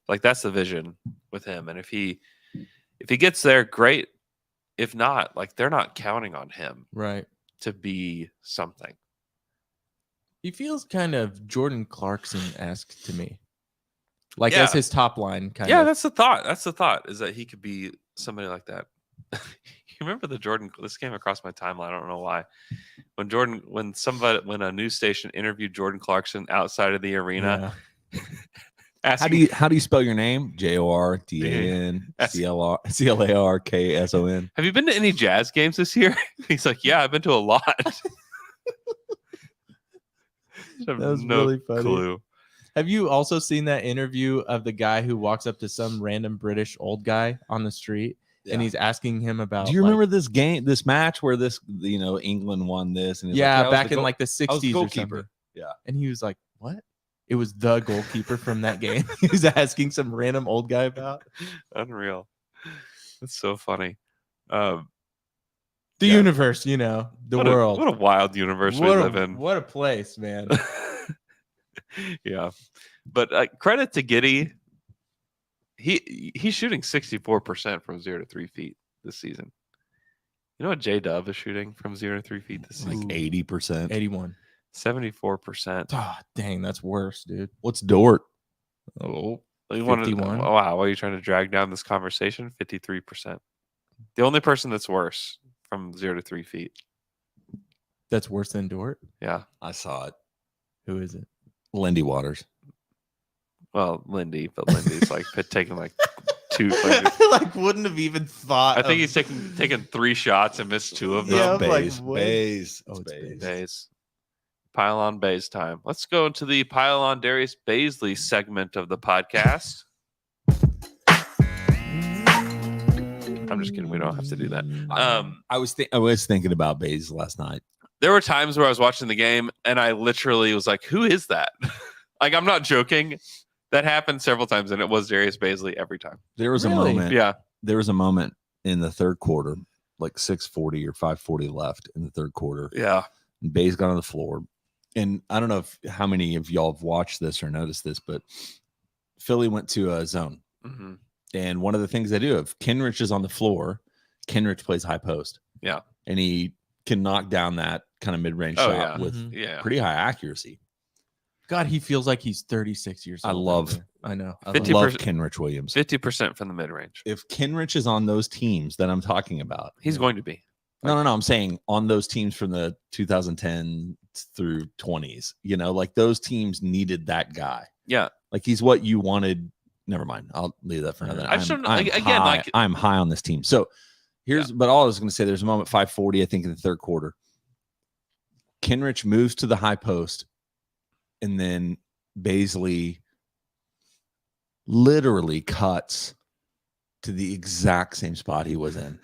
Speaker 8: Like that's the vision with him. And if he gets there, great. If not, like they're not counting on him
Speaker 2: Right.
Speaker 8: to be something.
Speaker 2: He feels kind of Jordan Clarkson-esque to me. Like
Speaker 8: Yeah.
Speaker 2: as his top line kind
Speaker 8: Yeah,
Speaker 2: of.
Speaker 8: that's the thought. That's the thought, is that he could be somebody like that. You remember this came across my timeline. I don't know why. When a news station interviewed Jordan Clarkson outside of the arena, asking,
Speaker 10: How do you spell your name? JORDAN-CLARKSON.
Speaker 8: have you been to any Jazz games this year? He's like, yeah, I've been to a lot.
Speaker 2: That was really funny.
Speaker 8: Clue.
Speaker 2: Have you also seen that interview of the guy who walks up to some random British old guy on the street and he's asking him about?
Speaker 10: Do you remember this match where England won this? And he's
Speaker 2: Yeah,
Speaker 10: like, "I was
Speaker 2: back
Speaker 10: the
Speaker 2: in
Speaker 10: goal-
Speaker 2: like the
Speaker 10: I was
Speaker 2: 60s
Speaker 10: the
Speaker 2: or
Speaker 10: goalkeeper."
Speaker 2: something.
Speaker 10: Yeah.
Speaker 2: And he was like, "What?" It was the goalkeeper from that game. He was asking some random old guy about
Speaker 8: Unreal. That's so funny.
Speaker 2: the
Speaker 8: Yeah.
Speaker 2: universe, the world.
Speaker 8: What a wild universe we live in.
Speaker 2: What a place, man.
Speaker 8: Yeah, but credit to Giddey. He's shooting 64% from 0 to 3 feet this season. You know what J Dub is shooting from 0 to 3 feet this
Speaker 10: Like
Speaker 8: season?
Speaker 10: 80%.
Speaker 2: 81.
Speaker 8: 74%.
Speaker 2: Oh, dang, that's worse, dude.
Speaker 10: What's Dort?
Speaker 2: Oh,
Speaker 8: You wanna-
Speaker 2: 51.
Speaker 8: wow, why are you trying to drag down this conversation? 53%. The only person that's worse from 0 to 3 feet.
Speaker 2: that's worse than Dort.
Speaker 8: Yeah.
Speaker 10: I saw it.
Speaker 2: Who is it?
Speaker 10: Lindy Waters.
Speaker 8: Well, Lindy, but Lindy's like taking like 2. Like,
Speaker 2: like, wouldn't have even thought.
Speaker 8: I think he's taken 3 shots and missed 2 of them.
Speaker 2: Yeah, I'm like,
Speaker 10: Bays.
Speaker 2: what?
Speaker 10: Bays.
Speaker 2: Oh,
Speaker 10: It's
Speaker 2: it's
Speaker 10: Bays.
Speaker 8: Bays. Pile on Bays time. Let's go into the Pile on Darius Baisley segment of the podcast. I'm just kidding. We don't have to do that.
Speaker 10: I was thinking about Bays last night.
Speaker 8: There were times where I was watching the game and I literally was like, who is that? Like, I'm not joking. That happened several times and it was Darius Baisley every time.
Speaker 10: There was
Speaker 2: Really?
Speaker 10: a moment.
Speaker 8: Yeah.
Speaker 10: There was a moment in the third quarter, like 6:40 or 5:40 left in the third quarter.
Speaker 8: Yeah.
Speaker 10: And Bays got on the floor. And I don't know how many of y'all have watched this or noticed this, but Philly went to a zone.
Speaker 8: hmm
Speaker 10: And one of the things they do, if Kenrich is on the floor, Kenrich plays high post.
Speaker 8: Yeah.
Speaker 10: And he can knock down that kind of mid-range
Speaker 8: Oh,
Speaker 10: shot
Speaker 8: yeah.
Speaker 10: with
Speaker 2: Mhm.
Speaker 8: Yeah.
Speaker 10: pretty high accuracy.
Speaker 2: God, he feels like he's 36 years
Speaker 10: I
Speaker 2: old.
Speaker 10: love-
Speaker 2: down there. I know. I
Speaker 8: 50
Speaker 2: love
Speaker 10: Love
Speaker 8: 50%
Speaker 10: Kenrich Williams.
Speaker 8: 50% from the mid range.
Speaker 10: If Kenrich is on those teams that I'm talking about,
Speaker 8: He's going to be.
Speaker 10: no, I'm saying on those teams from the 2010 through 20s, like those teams needed that guy.
Speaker 8: Yeah.
Speaker 10: Like he's what you wanted. Never mind. I'll leave that for another.
Speaker 8: I just don't know.
Speaker 10: I'm
Speaker 8: Again,
Speaker 10: high,
Speaker 8: like-
Speaker 10: I'm high on this team. So but all I was going to say, there's a moment 5:40, I think, in the third quarter. Kenrich moves to the high post, and then Baisley literally cuts to the exact same spot he was in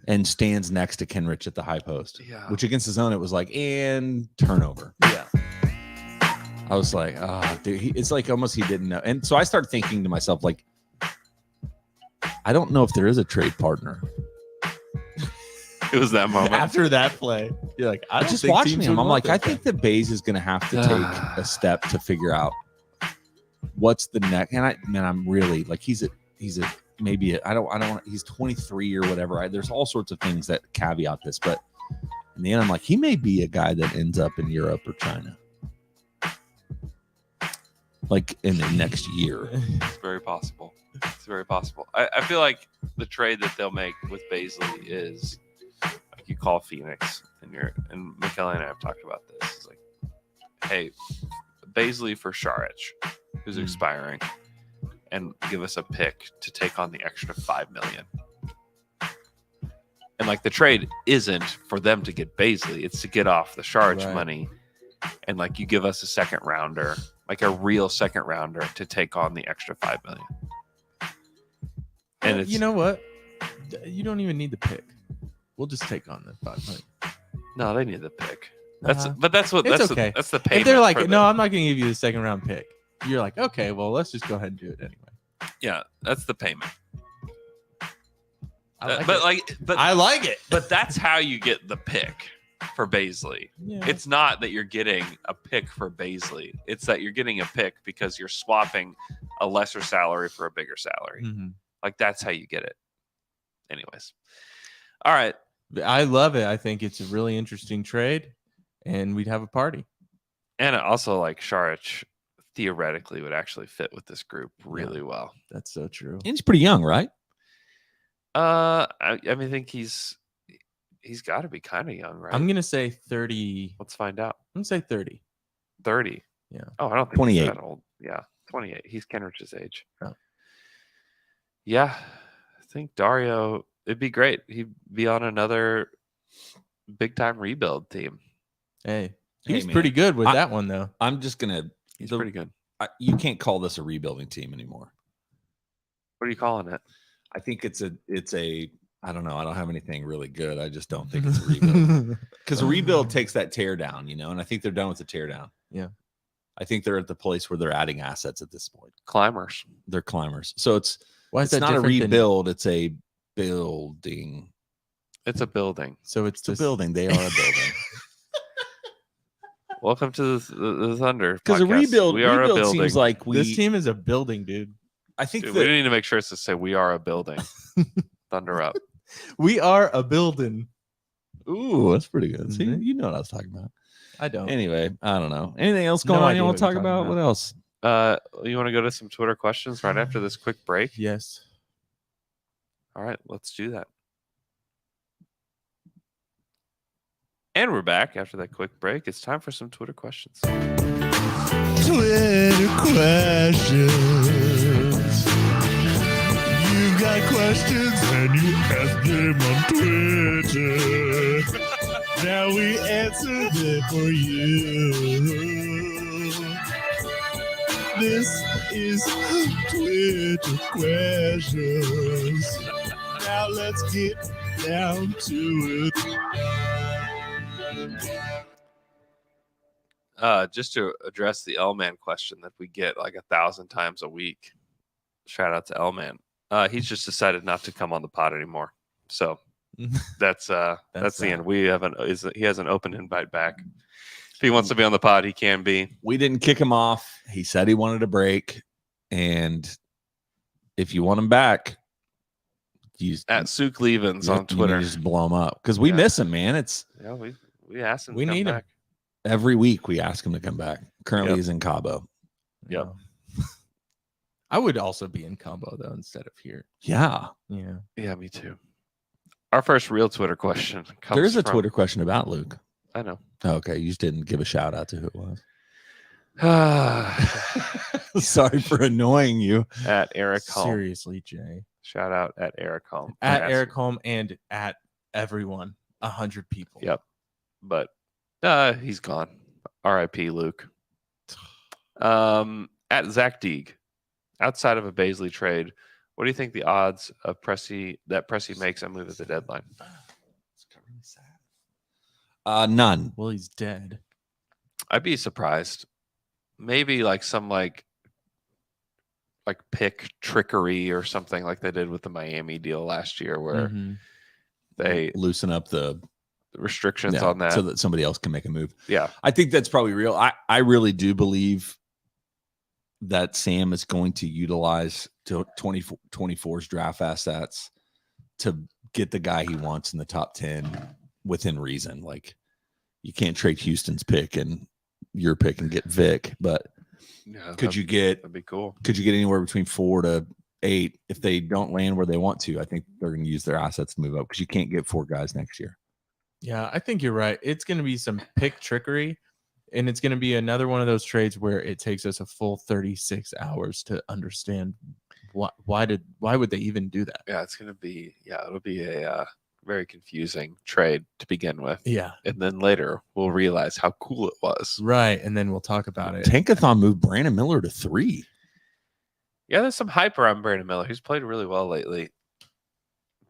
Speaker 10: and stands next to Kenrich at the high post.
Speaker 8: Yeah.
Speaker 10: Which against his own, it was like, and turnover.
Speaker 8: Yeah.
Speaker 10: I was like, oh, dude, it's like almost he didn't know. And so I started thinking to myself, like, I don't know if there is a trade partner.
Speaker 8: It was that moment.
Speaker 2: After that play, you're like, I don't
Speaker 10: Just
Speaker 2: think
Speaker 10: watching
Speaker 2: teams
Speaker 10: him,
Speaker 2: would
Speaker 10: I'm
Speaker 2: want
Speaker 10: like, I
Speaker 2: this guy.
Speaker 10: think that Bays is going to have to take a step to figure out what's the next. And I'm really like, he's he's 23 or whatever. There's all sorts of things that caveat this, but in the end, I'm like, he may be a guy that ends up in Europe or China, like in the next year.
Speaker 8: It's very possible. It's very possible. I feel like the trade that they'll make with Baisley is like you call Phoenix and McKelly and I have talked about this. It's like, hey, Baisley for Šarić, who's expiring, and give us a pick to take on the extra $5 million. And like the trade isn't for them to get Baisley, it's to get off the Šarić
Speaker 2: Right.
Speaker 8: money. And like you give us a second rounder, like a real second rounder to take on the extra $5 million. And it's
Speaker 2: you know what? You don't even need the pick. We'll just take on the 5 million.
Speaker 8: no, they need the pick. That's
Speaker 2: Uh-huh.
Speaker 8: but that's what
Speaker 2: It's
Speaker 8: that's
Speaker 2: okay.
Speaker 8: that's the
Speaker 2: If
Speaker 8: payment.
Speaker 2: they're like,
Speaker 8: for
Speaker 2: no, I'm not going to give you the second round pick. You're like, okay, well, let's just go ahead and do it anyway.
Speaker 8: yeah, that's the payment.
Speaker 2: I like
Speaker 8: but
Speaker 2: it.
Speaker 8: like, but
Speaker 2: I like it.
Speaker 8: but that's how you get the pick for Baisley.
Speaker 2: Yeah.
Speaker 8: It's not that you're getting a pick for Baisley. It's that you're getting a pick because you're swapping a lesser salary for a bigger salary.
Speaker 2: Mhm.
Speaker 8: Like that's how you get it. Anyways, all right.
Speaker 2: I love it. I think it's a really interesting trade, and we'd have a party.
Speaker 8: And also, like Šarić theoretically would actually fit with this group really well.
Speaker 2: That's so true.
Speaker 10: And he's pretty young, right?
Speaker 8: I mean, I think he's got to be kind of young, right?
Speaker 2: I'm going to say 30.
Speaker 8: Let's find out.
Speaker 2: I'm going to say 30.
Speaker 8: 30.
Speaker 2: Yeah.
Speaker 8: Oh, I don't think
Speaker 10: 28.
Speaker 8: he's that old. Yeah, 28. He's Kenrich's age.
Speaker 2: Oh.
Speaker 8: Yeah, I think Dario. It'd be great. He'd be on another big time rebuild team.
Speaker 2: Hey,
Speaker 10: Hey,
Speaker 2: he's
Speaker 10: man.
Speaker 2: pretty good with
Speaker 10: I-
Speaker 2: that one, though.
Speaker 10: I'm just going to.
Speaker 8: He's pretty good.
Speaker 10: You can't call this a rebuilding team anymore.
Speaker 8: What are you calling it?
Speaker 10: I think it's a I don't know. I don't have anything really good. I just don't think it's a rebuild. Because a rebuild takes that tear down, and I think they're done with the tear down.
Speaker 2: Yeah.
Speaker 10: I think they're at the place where they're adding assets at this point.
Speaker 8: Climbers.
Speaker 10: They're climbers. So it's
Speaker 2: Why is
Speaker 10: it's
Speaker 2: that
Speaker 10: not a
Speaker 2: different than-
Speaker 10: rebuild, it's a building.
Speaker 8: It's a building.
Speaker 2: So it's
Speaker 10: It's a
Speaker 2: just
Speaker 10: building. They are a building.
Speaker 8: Welcome to the Thunder.
Speaker 10: Because a
Speaker 8: podcast.
Speaker 10: rebuild,
Speaker 8: We are a
Speaker 10: rebuild
Speaker 8: building.
Speaker 10: seems like
Speaker 2: this team is a building, dude.
Speaker 10: I think
Speaker 8: Dude,
Speaker 10: that
Speaker 8: we need to make sure it's to say we are a building. Thunder up.
Speaker 2: We are a building.
Speaker 10: Ooh, that's pretty good. See,
Speaker 2: Mhm.
Speaker 10: you know what I was talking about.
Speaker 2: I don't.
Speaker 10: Anyway, I don't know. Anything else
Speaker 2: No
Speaker 10: going on
Speaker 2: idea
Speaker 10: you want
Speaker 2: what
Speaker 10: to
Speaker 2: you're
Speaker 10: talk
Speaker 2: talking
Speaker 10: about?
Speaker 2: about.
Speaker 10: What else?
Speaker 8: You want to go to some Twitter questions right after this quick break?
Speaker 2: Yes.
Speaker 8: All right, let's do that. And we're back after that quick break. It's time for some Twitter questions.
Speaker 1: Twitter questions. You got questions and you ask them on Twitter. Now we answer them for you. This is Twitter questions. Now let's get down to it.
Speaker 8: Just to address the L-Man question that we get like 1,000 times a week. Shout out to L-Man. He's just decided not to come on the pod anymore. So that's the end. We have he has an open invite back. If he wants to be on the pod, he can be.
Speaker 10: We didn't kick him off. He said he wanted a break. And if you want him back,
Speaker 8: At Suk Levens on Twitter.
Speaker 10: You just blow him up because we miss him, man. It's
Speaker 8: we asked him.
Speaker 2: We
Speaker 8: to come
Speaker 2: need him.
Speaker 8: back.
Speaker 10: every week we ask him to come back. Currently, he's in Cabo.
Speaker 8: Yep.
Speaker 2: I would also be in Cabo though instead of here.
Speaker 10: Yeah,
Speaker 2: Yeah.
Speaker 8: Yeah, me too. Our first real Twitter question comes
Speaker 10: there's a
Speaker 8: from-
Speaker 10: Twitter question about Luke.
Speaker 8: I know.
Speaker 10: Okay, you just didn't give a shout out to who it was. Sorry for annoying you.
Speaker 8: At Eric Holm.
Speaker 2: Seriously, Jay.
Speaker 8: Shout out at Eric Holm.
Speaker 2: At
Speaker 8: Yes.
Speaker 2: Eric Holm and at everyone. 100 people.
Speaker 8: Yep. But he's gone. R.I.P. Luke. At Zach Deeg. Outside of a Baisley trade, what do you think the odds of Pressey makes a move at the deadline?
Speaker 10: None.
Speaker 2: Well, he's dead.
Speaker 8: I'd be surprised. Maybe like some like pick trickery or something like they did with the Miami deal last year, where
Speaker 2: Mhm.
Speaker 8: they
Speaker 10: Loosen up the
Speaker 8: restrictions
Speaker 10: yeah,
Speaker 8: on that.
Speaker 10: so that somebody else can make a move.
Speaker 8: Yeah.
Speaker 10: I think that's probably real. I really do believe that Sam is going to utilize 24's draft assets to get the guy he wants in the top 10 within reason. Like you can't trade Houston's pick and your pick and get Vic, but
Speaker 8: Yeah,
Speaker 10: could you get
Speaker 8: that'd be cool.
Speaker 10: could you get anywhere between 4 to 8 if they don't land where they want to? I think they're going to use their assets to move up because you can't get 4 guys next year.
Speaker 2: Yeah, I think you're right. It's going to be some pick trickery, and it's going to be another one of those trades where it takes us a full 36 hours to understand why would they even do that?
Speaker 8: Yeah, it'll be a very confusing trade to begin with.
Speaker 2: Yeah.
Speaker 8: And then later we'll realize how cool it was.
Speaker 2: Right, and then we'll talk about it.
Speaker 10: Tankathon moved Brandon Miller to 3.
Speaker 8: Yeah, there's some hype around Brandon Miller. He's played really well lately.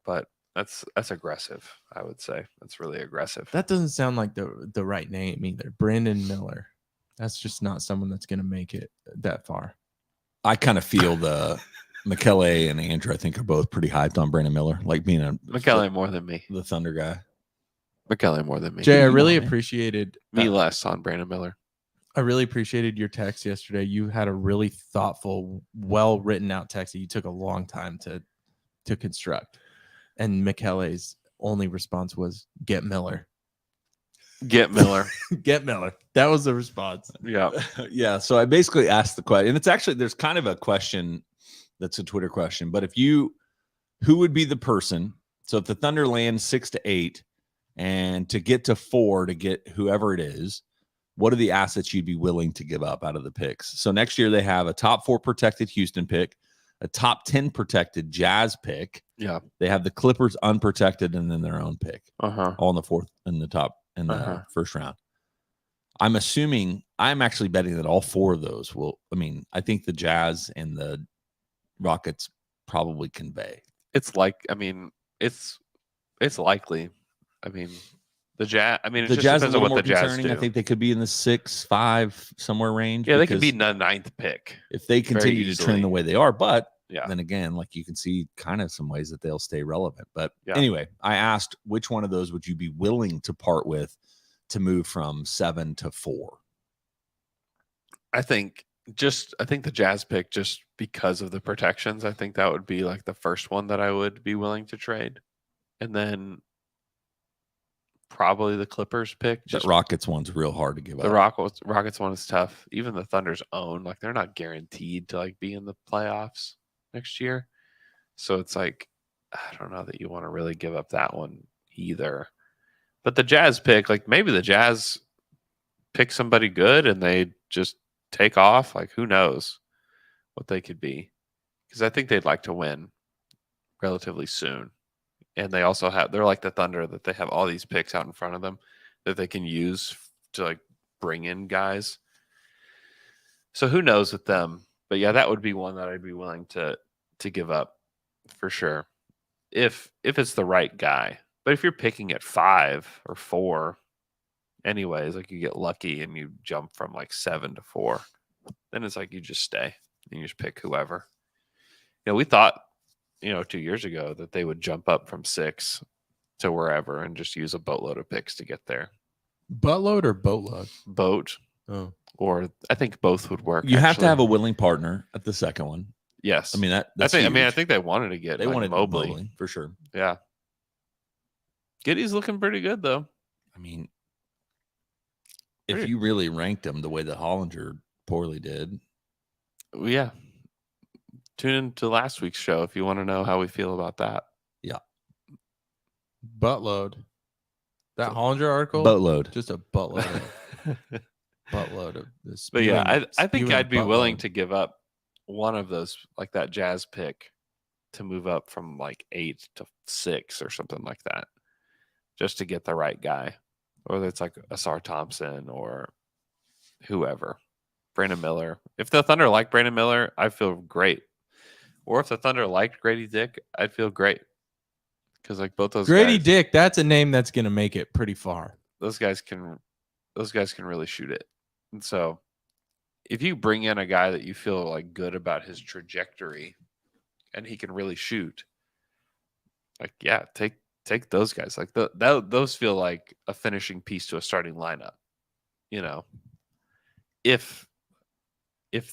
Speaker 8: But that's aggressive, I would say. That's really aggressive.
Speaker 2: That doesn't sound like the right name either. Brandon Miller. That's just not someone that's going to make it that far.
Speaker 10: I kind of feel the McKellar and Andrew, I think, are both pretty hyped on Brandon Miller, like being
Speaker 8: McKellar more than me.
Speaker 10: the Thunder guy.
Speaker 8: McKellar more than me.
Speaker 2: Jay, I
Speaker 10: Come
Speaker 2: really
Speaker 10: on, man.
Speaker 2: appreciated
Speaker 8: Me less on Brandon Miller.
Speaker 2: I really appreciated your text yesterday. You had a really thoughtful, well written out text that you took a long time to construct. And McKellay's only response was get Miller.
Speaker 8: Get Miller.
Speaker 2: Get Miller. That was the response.
Speaker 8: Yeah.
Speaker 10: Yeah. So I basically asked the question, and it's actually, there's kind of a question that's a Twitter question, but who would be the person? So if the Thunder land 6 to 8 and to get to 4 to get whoever it is, what are the assets you'd be willing to give up out of the picks? So next year they have a top 4 protected Houston pick, a top 10 protected Jazz pick.
Speaker 8: Yeah.
Speaker 10: They have the Clippers unprotected and then their own pick,
Speaker 8: Uh-huh.
Speaker 10: all in the fourth in the top in the first round. I'm actually betting that all 4 of those will. I mean, I think the Jazz and the Rockets probably convey.
Speaker 8: It's likely. I mean, the Jazz. I mean, it
Speaker 10: The
Speaker 8: just
Speaker 10: Jazz is
Speaker 8: depends
Speaker 10: a
Speaker 8: on
Speaker 10: little
Speaker 8: what
Speaker 10: more
Speaker 8: the Jazz
Speaker 10: concerning.
Speaker 8: do.
Speaker 10: I think they could be in the 6-5 somewhere range.
Speaker 8: Yeah, they could be
Speaker 10: because
Speaker 8: the 9th pick.
Speaker 10: if they continue to trend the
Speaker 8: easily.
Speaker 10: way they are. But
Speaker 8: Yeah.
Speaker 10: then again, like you can see kind of some ways that they'll stay relevant. But
Speaker 8: Yeah.
Speaker 10: anyway, I asked which one of those would you be willing to part with to move from 7 to 4?
Speaker 8: I think the Jazz pick, just because of the protections, I think that would be like the first one that I would be willing to trade. and then probably the Clippers pick.
Speaker 10: That Rockets one's real hard to give
Speaker 8: The
Speaker 10: up.
Speaker 8: Rockets one is tough. Even the Thunder's own, like they're not guaranteed to like be in the playoffs next year. So it's like, I don't know that you want to really give up that one either. But the Jazz pick, like maybe the Jazz pick somebody good and they just take off. Like who knows what they could be? Because I think they'd like to win relatively soon. And they also they're like the Thunder, that they have all these picks out in front of them that they can use to like bring in guys. So who knows with them? But yeah, that would be one that I'd be willing to give up for sure. If it's the right guy. But if you're picking at 5 or 4, anyways, like you get lucky and you jump from like 7 to 4, then it's like you just stay and you just pick whoever. We thought, 2 years ago that they would jump up from 6 to wherever and just use a boatload of picks to get there.
Speaker 2: Buttload or boatload?
Speaker 8: Boat.
Speaker 2: Oh.
Speaker 8: Or I think both would work.
Speaker 10: You have to
Speaker 8: actually.
Speaker 10: have a willing partner at the second one.
Speaker 8: Yes.
Speaker 10: I mean that's
Speaker 8: I
Speaker 10: huge.
Speaker 8: think they wanted to get
Speaker 10: They
Speaker 8: like
Speaker 10: wanted
Speaker 8: Mobley
Speaker 10: for sure.
Speaker 8: Yeah. Giddy's looking pretty good though.
Speaker 10: I mean, if you really ranked him the way that Hollinger poorly did.
Speaker 8: Yeah. Tune in to last week's show if you want to know how we feel about that.
Speaker 10: Yeah.
Speaker 2: Buttload. That Hollinger article?
Speaker 10: Boatload.
Speaker 2: Just a buttload. Buttload of this.
Speaker 8: But yeah, I think I'd be willing to give up one of those, like that Jazz pick, to move up from like 8 to 6 or something like that, just to get the right guy. Whether it's like Asar Thompson or whoever. Brandon Miller. If the Thunder like Brandon Miller, I feel great. Or if the Thunder liked Grady Dick, I'd feel great. Because like both those
Speaker 2: Grady
Speaker 8: guys,
Speaker 2: Dick, that's a name that's gonna make it pretty far.
Speaker 8: those guys can really shoot it. And so if you bring in a guy that you feel like good about his trajectory and he can really shoot, like yeah, take those guys. Like those feel like a finishing piece to a starting lineup. If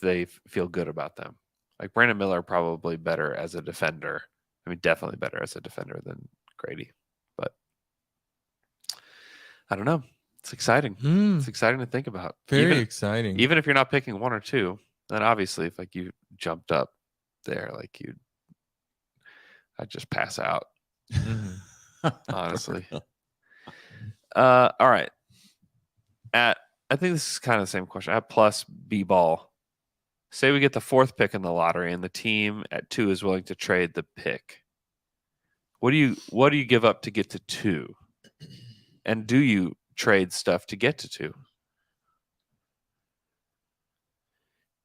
Speaker 8: they feel good about them. Like Brandon Miller probably better as a defender. I mean, definitely better as a defender than Grady. But I don't know. It's exciting. It's exciting to think about.
Speaker 2: Very exciting.
Speaker 8: Even if you're not picking 1 or 2, then obviously if like you jumped up there, like I'd just pass out. Honestly. All right. I think this is kind of the same question. At plus B-ball. Say we get the 4th pick in the lottery and the team at 2 is willing to trade the pick. What do you give up to get to 2? And do you trade stuff to get to 2?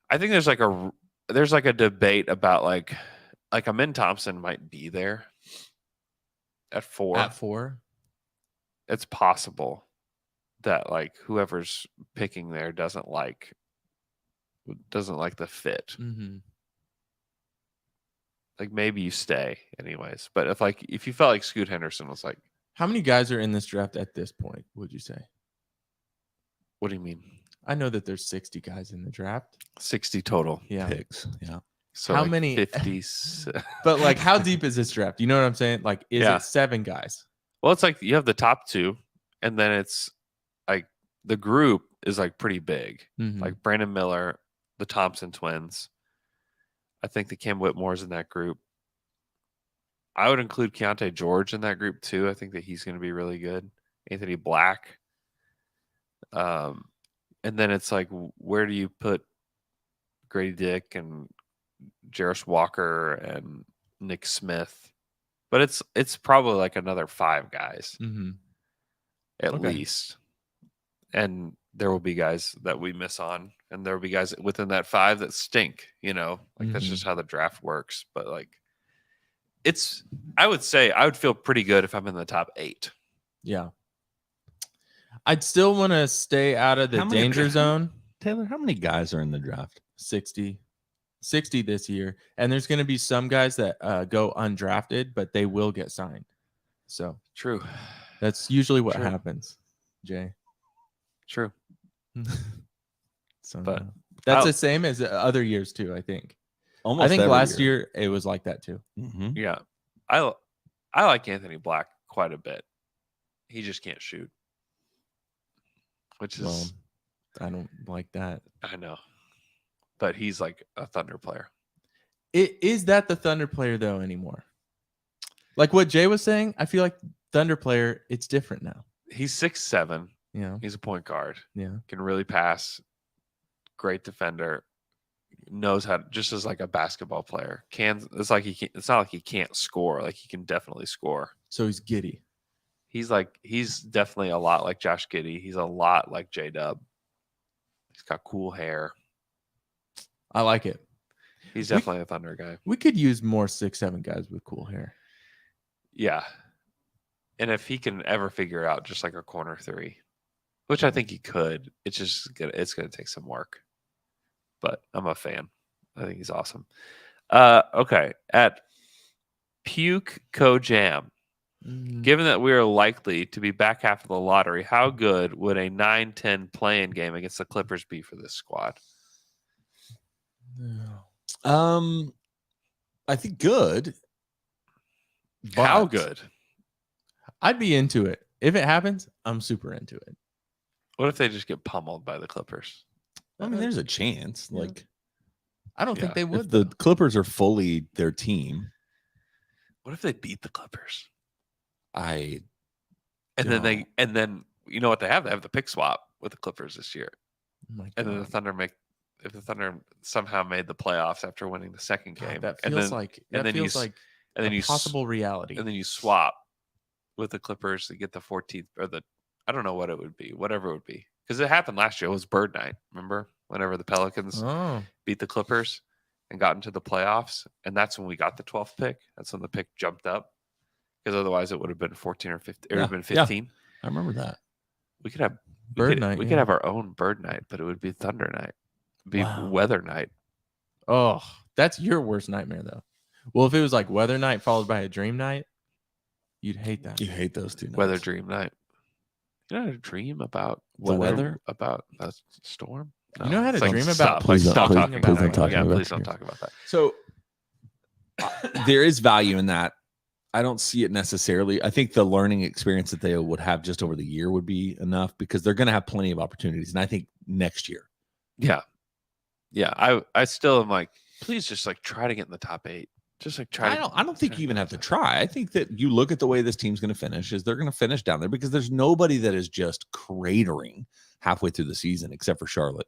Speaker 8: I think there's like a debate about like Amin Thompson might be there at 4.
Speaker 2: At 4?
Speaker 8: It's possible that like whoever's picking there doesn't like the fit.
Speaker 2: Mm-hmm.
Speaker 8: Like maybe you stay anyways. But if you felt like Scoot Henderson was like,
Speaker 2: how many guys are in this draft at this point, would you say?
Speaker 8: what do you mean?
Speaker 2: I know that there's 60 guys in the draft.
Speaker 8: 60 total
Speaker 10: Picks. Yeah.
Speaker 8: So
Speaker 2: How
Speaker 8: like
Speaker 2: many-
Speaker 8: 50s?
Speaker 2: But like, how deep is this draft? You know what I'm saying? Like, is
Speaker 8: Yeah.
Speaker 2: it 7 guys?
Speaker 8: Well, it's like you have the top 2, and then it's like the group is like pretty big.
Speaker 2: Mhm.
Speaker 8: Like Brandon Miller, the Thompson twins. I think the Cam Whitmore's in that group. I would include Keontae George in that group too. I think that he's going to be really good. Anthony Black. And then it's like, where do you put Grady Dick and Jarris Walker and Nick Smith? But it's probably like another 5 guys
Speaker 2: Mm-hmm.
Speaker 8: at
Speaker 2: Okay.
Speaker 8: least. And there will be guys that we miss on, and there will be guys within that 5 that stink, like that's
Speaker 2: Mhm.
Speaker 8: just how the draft works. But like, I would say I would feel pretty good if I'm in the top 8.
Speaker 2: Yeah. I'd still want to stay out of the
Speaker 10: How many-
Speaker 2: danger zone.
Speaker 10: Taylor, how many guys are in the draft?
Speaker 2: 60 this year. And there's going to be some guys that go undrafted, but they will get signed. So
Speaker 8: True.
Speaker 2: that's usually what
Speaker 8: True.
Speaker 2: happens, Jay.
Speaker 8: True.
Speaker 2: So
Speaker 8: But
Speaker 2: that's
Speaker 8: I'll-
Speaker 2: the same as other years too, I think.
Speaker 10: Almost
Speaker 2: I think
Speaker 10: every
Speaker 2: last year it was like that too.
Speaker 10: Mhm.
Speaker 8: Yeah. I I like Anthony Black quite a bit. He just can't shoot, which is
Speaker 2: Well, I don't like that.
Speaker 8: I know, but he's like a Thunder player.
Speaker 2: Is that the Thunder player though anymore? Like what Jay was saying, I feel like Thunder player, it's different now.
Speaker 8: He's 6'7".
Speaker 2: Yeah.
Speaker 8: He's a point guard.
Speaker 2: Yeah.
Speaker 8: Can really pass. Great defender. Knows how to, just as like a basketball player. It's like he can't, it's not like he can't score. Like he can definitely score.
Speaker 2: So he's giddy.
Speaker 8: He's definitely a lot like Josh Giddey. He's a lot like J-Dub. He's got cool hair.
Speaker 2: I like it.
Speaker 8: He's definitely a Thunder guy.
Speaker 2: We could use more 6'7" guys with cool hair.
Speaker 8: Yeah. And if he can ever figure out just like a corner three, which I think he could, it's gonna take some work. But I'm a fan. I think he's awesome. Okay. At Puke Co Jam. Given that we are likely to be back half of the lottery, how good would a 9-10 play-in game against the Clippers be for this squad?
Speaker 10: I think good.
Speaker 8: How
Speaker 10: but
Speaker 8: good?
Speaker 2: I'd be into it. If it happens, I'm super into it.
Speaker 8: What if they just get pummeled by the Clippers?
Speaker 10: I mean, there's a chance.
Speaker 2: Yeah.
Speaker 10: Like,
Speaker 2: I don't think
Speaker 8: Yeah.
Speaker 2: they would.
Speaker 10: if the Clippers are fully their team,
Speaker 8: What if they beat the Clippers?
Speaker 10: I
Speaker 8: And then you know what they have? They have the pick swap with the Clippers this year.
Speaker 2: Oh my
Speaker 8: And then the
Speaker 2: God.
Speaker 8: Thunder if the Thunder somehow made the playoffs after winning the second
Speaker 2: God,
Speaker 8: game.
Speaker 2: that
Speaker 8: and
Speaker 2: feels
Speaker 8: then,
Speaker 2: like
Speaker 8: and then you
Speaker 2: feels
Speaker 8: s-
Speaker 2: like
Speaker 8: and then
Speaker 2: a
Speaker 8: you s-
Speaker 2: possible reality.
Speaker 8: and then you swap with the Clippers to get the 14th or I don't know what it would be, whatever it would be. Because it happened last year. It was Bird Night. Remember? Whenever the Pelicans
Speaker 2: Oh,
Speaker 8: beat the Clippers and got into the playoffs. And that's when we got the 12th pick. That's when the pick jumped up. Because otherwise it would have been 14 or 15. It would have been 15.
Speaker 10: I remember that.
Speaker 8: We could have
Speaker 2: Bird Night,
Speaker 8: We
Speaker 2: yeah.
Speaker 8: could have our own Bird Night, but it would be Thunder Night. It'd be
Speaker 2: Wow.
Speaker 8: Weather Night.
Speaker 2: oh, that's your worst nightmare though. Well, if it was like weather night followed by a dream night, you'd hate that.
Speaker 10: You hate those two.
Speaker 8: Weather
Speaker 10: nights.
Speaker 8: Dream Night. You know how to dream about
Speaker 10: The weather?
Speaker 8: About a storm?
Speaker 2: You know how to
Speaker 8: It's like,
Speaker 2: dream about
Speaker 8: stop,
Speaker 10: please
Speaker 8: stop
Speaker 10: don't-
Speaker 8: talking
Speaker 10: please
Speaker 8: about
Speaker 10: don't
Speaker 8: that.
Speaker 10: talk
Speaker 8: Yeah,
Speaker 10: about
Speaker 8: please
Speaker 10: that.
Speaker 8: don't talk about that.
Speaker 10: So there is value in that. I don't see it necessarily. I think the learning experience that they would have just over the year would be enough because they're going to have plenty of opportunities. And I think next year,
Speaker 8: Yeah. I still am like, please just like try to get in the top 8. Just like try.
Speaker 10: I don't think you even have to try. I think that you look at the way this team's going to finish is they're going to finish down there because there's nobody that is just cratering halfway through the season except for Charlotte.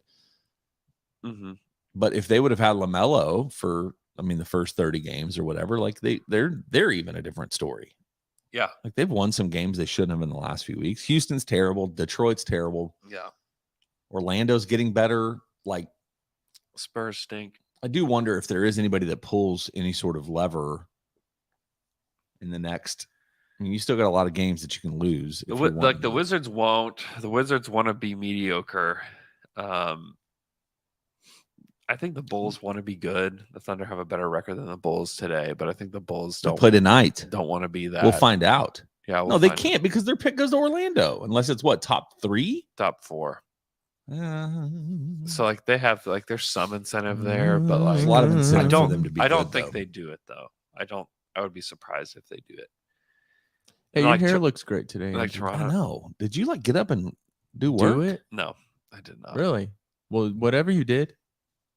Speaker 8: Mm-hmm.
Speaker 10: But if they would have had LaMelo for, the first 30 games or whatever, like they're even a different story.
Speaker 8: Yeah.
Speaker 10: Like they've won some games they shouldn't have in the last few weeks. Houston's terrible. Detroit's terrible.
Speaker 8: Yeah.
Speaker 10: Orlando's getting better. Like
Speaker 8: Spurs stink.
Speaker 10: I do wonder if there is anybody that pulls any sort of lever in the next. You still got a lot of games that you can lose. if you want
Speaker 8: Like the
Speaker 10: to.
Speaker 8: Wizards won't. The Wizards want to be mediocre. I think the Bulls want to be good. The Thunder have a better record than the Bulls today, but I think the Bulls
Speaker 10: They'll
Speaker 8: don't
Speaker 10: play tonight.
Speaker 8: don't want to be that.
Speaker 10: We'll find out.
Speaker 8: Yeah,
Speaker 10: No, they can't because their pick goes to Orlando unless it's what, top 3?
Speaker 8: top 4. So like they have like there's some incentive there, but like
Speaker 10: There's a lot of incentive
Speaker 8: I
Speaker 10: for them to be
Speaker 8: I don't
Speaker 10: good,
Speaker 8: think
Speaker 10: though.
Speaker 8: they do it though. I would be surprised if they do it.
Speaker 2: Hey, your
Speaker 8: Like
Speaker 2: hair
Speaker 8: Tor-
Speaker 2: looks great today.
Speaker 8: Like
Speaker 2: Andrew.
Speaker 10: I
Speaker 8: Toronto.
Speaker 10: know. Did you like get up and do work?
Speaker 2: Do it?
Speaker 8: No, I did not.
Speaker 2: Really? Well, whatever you did,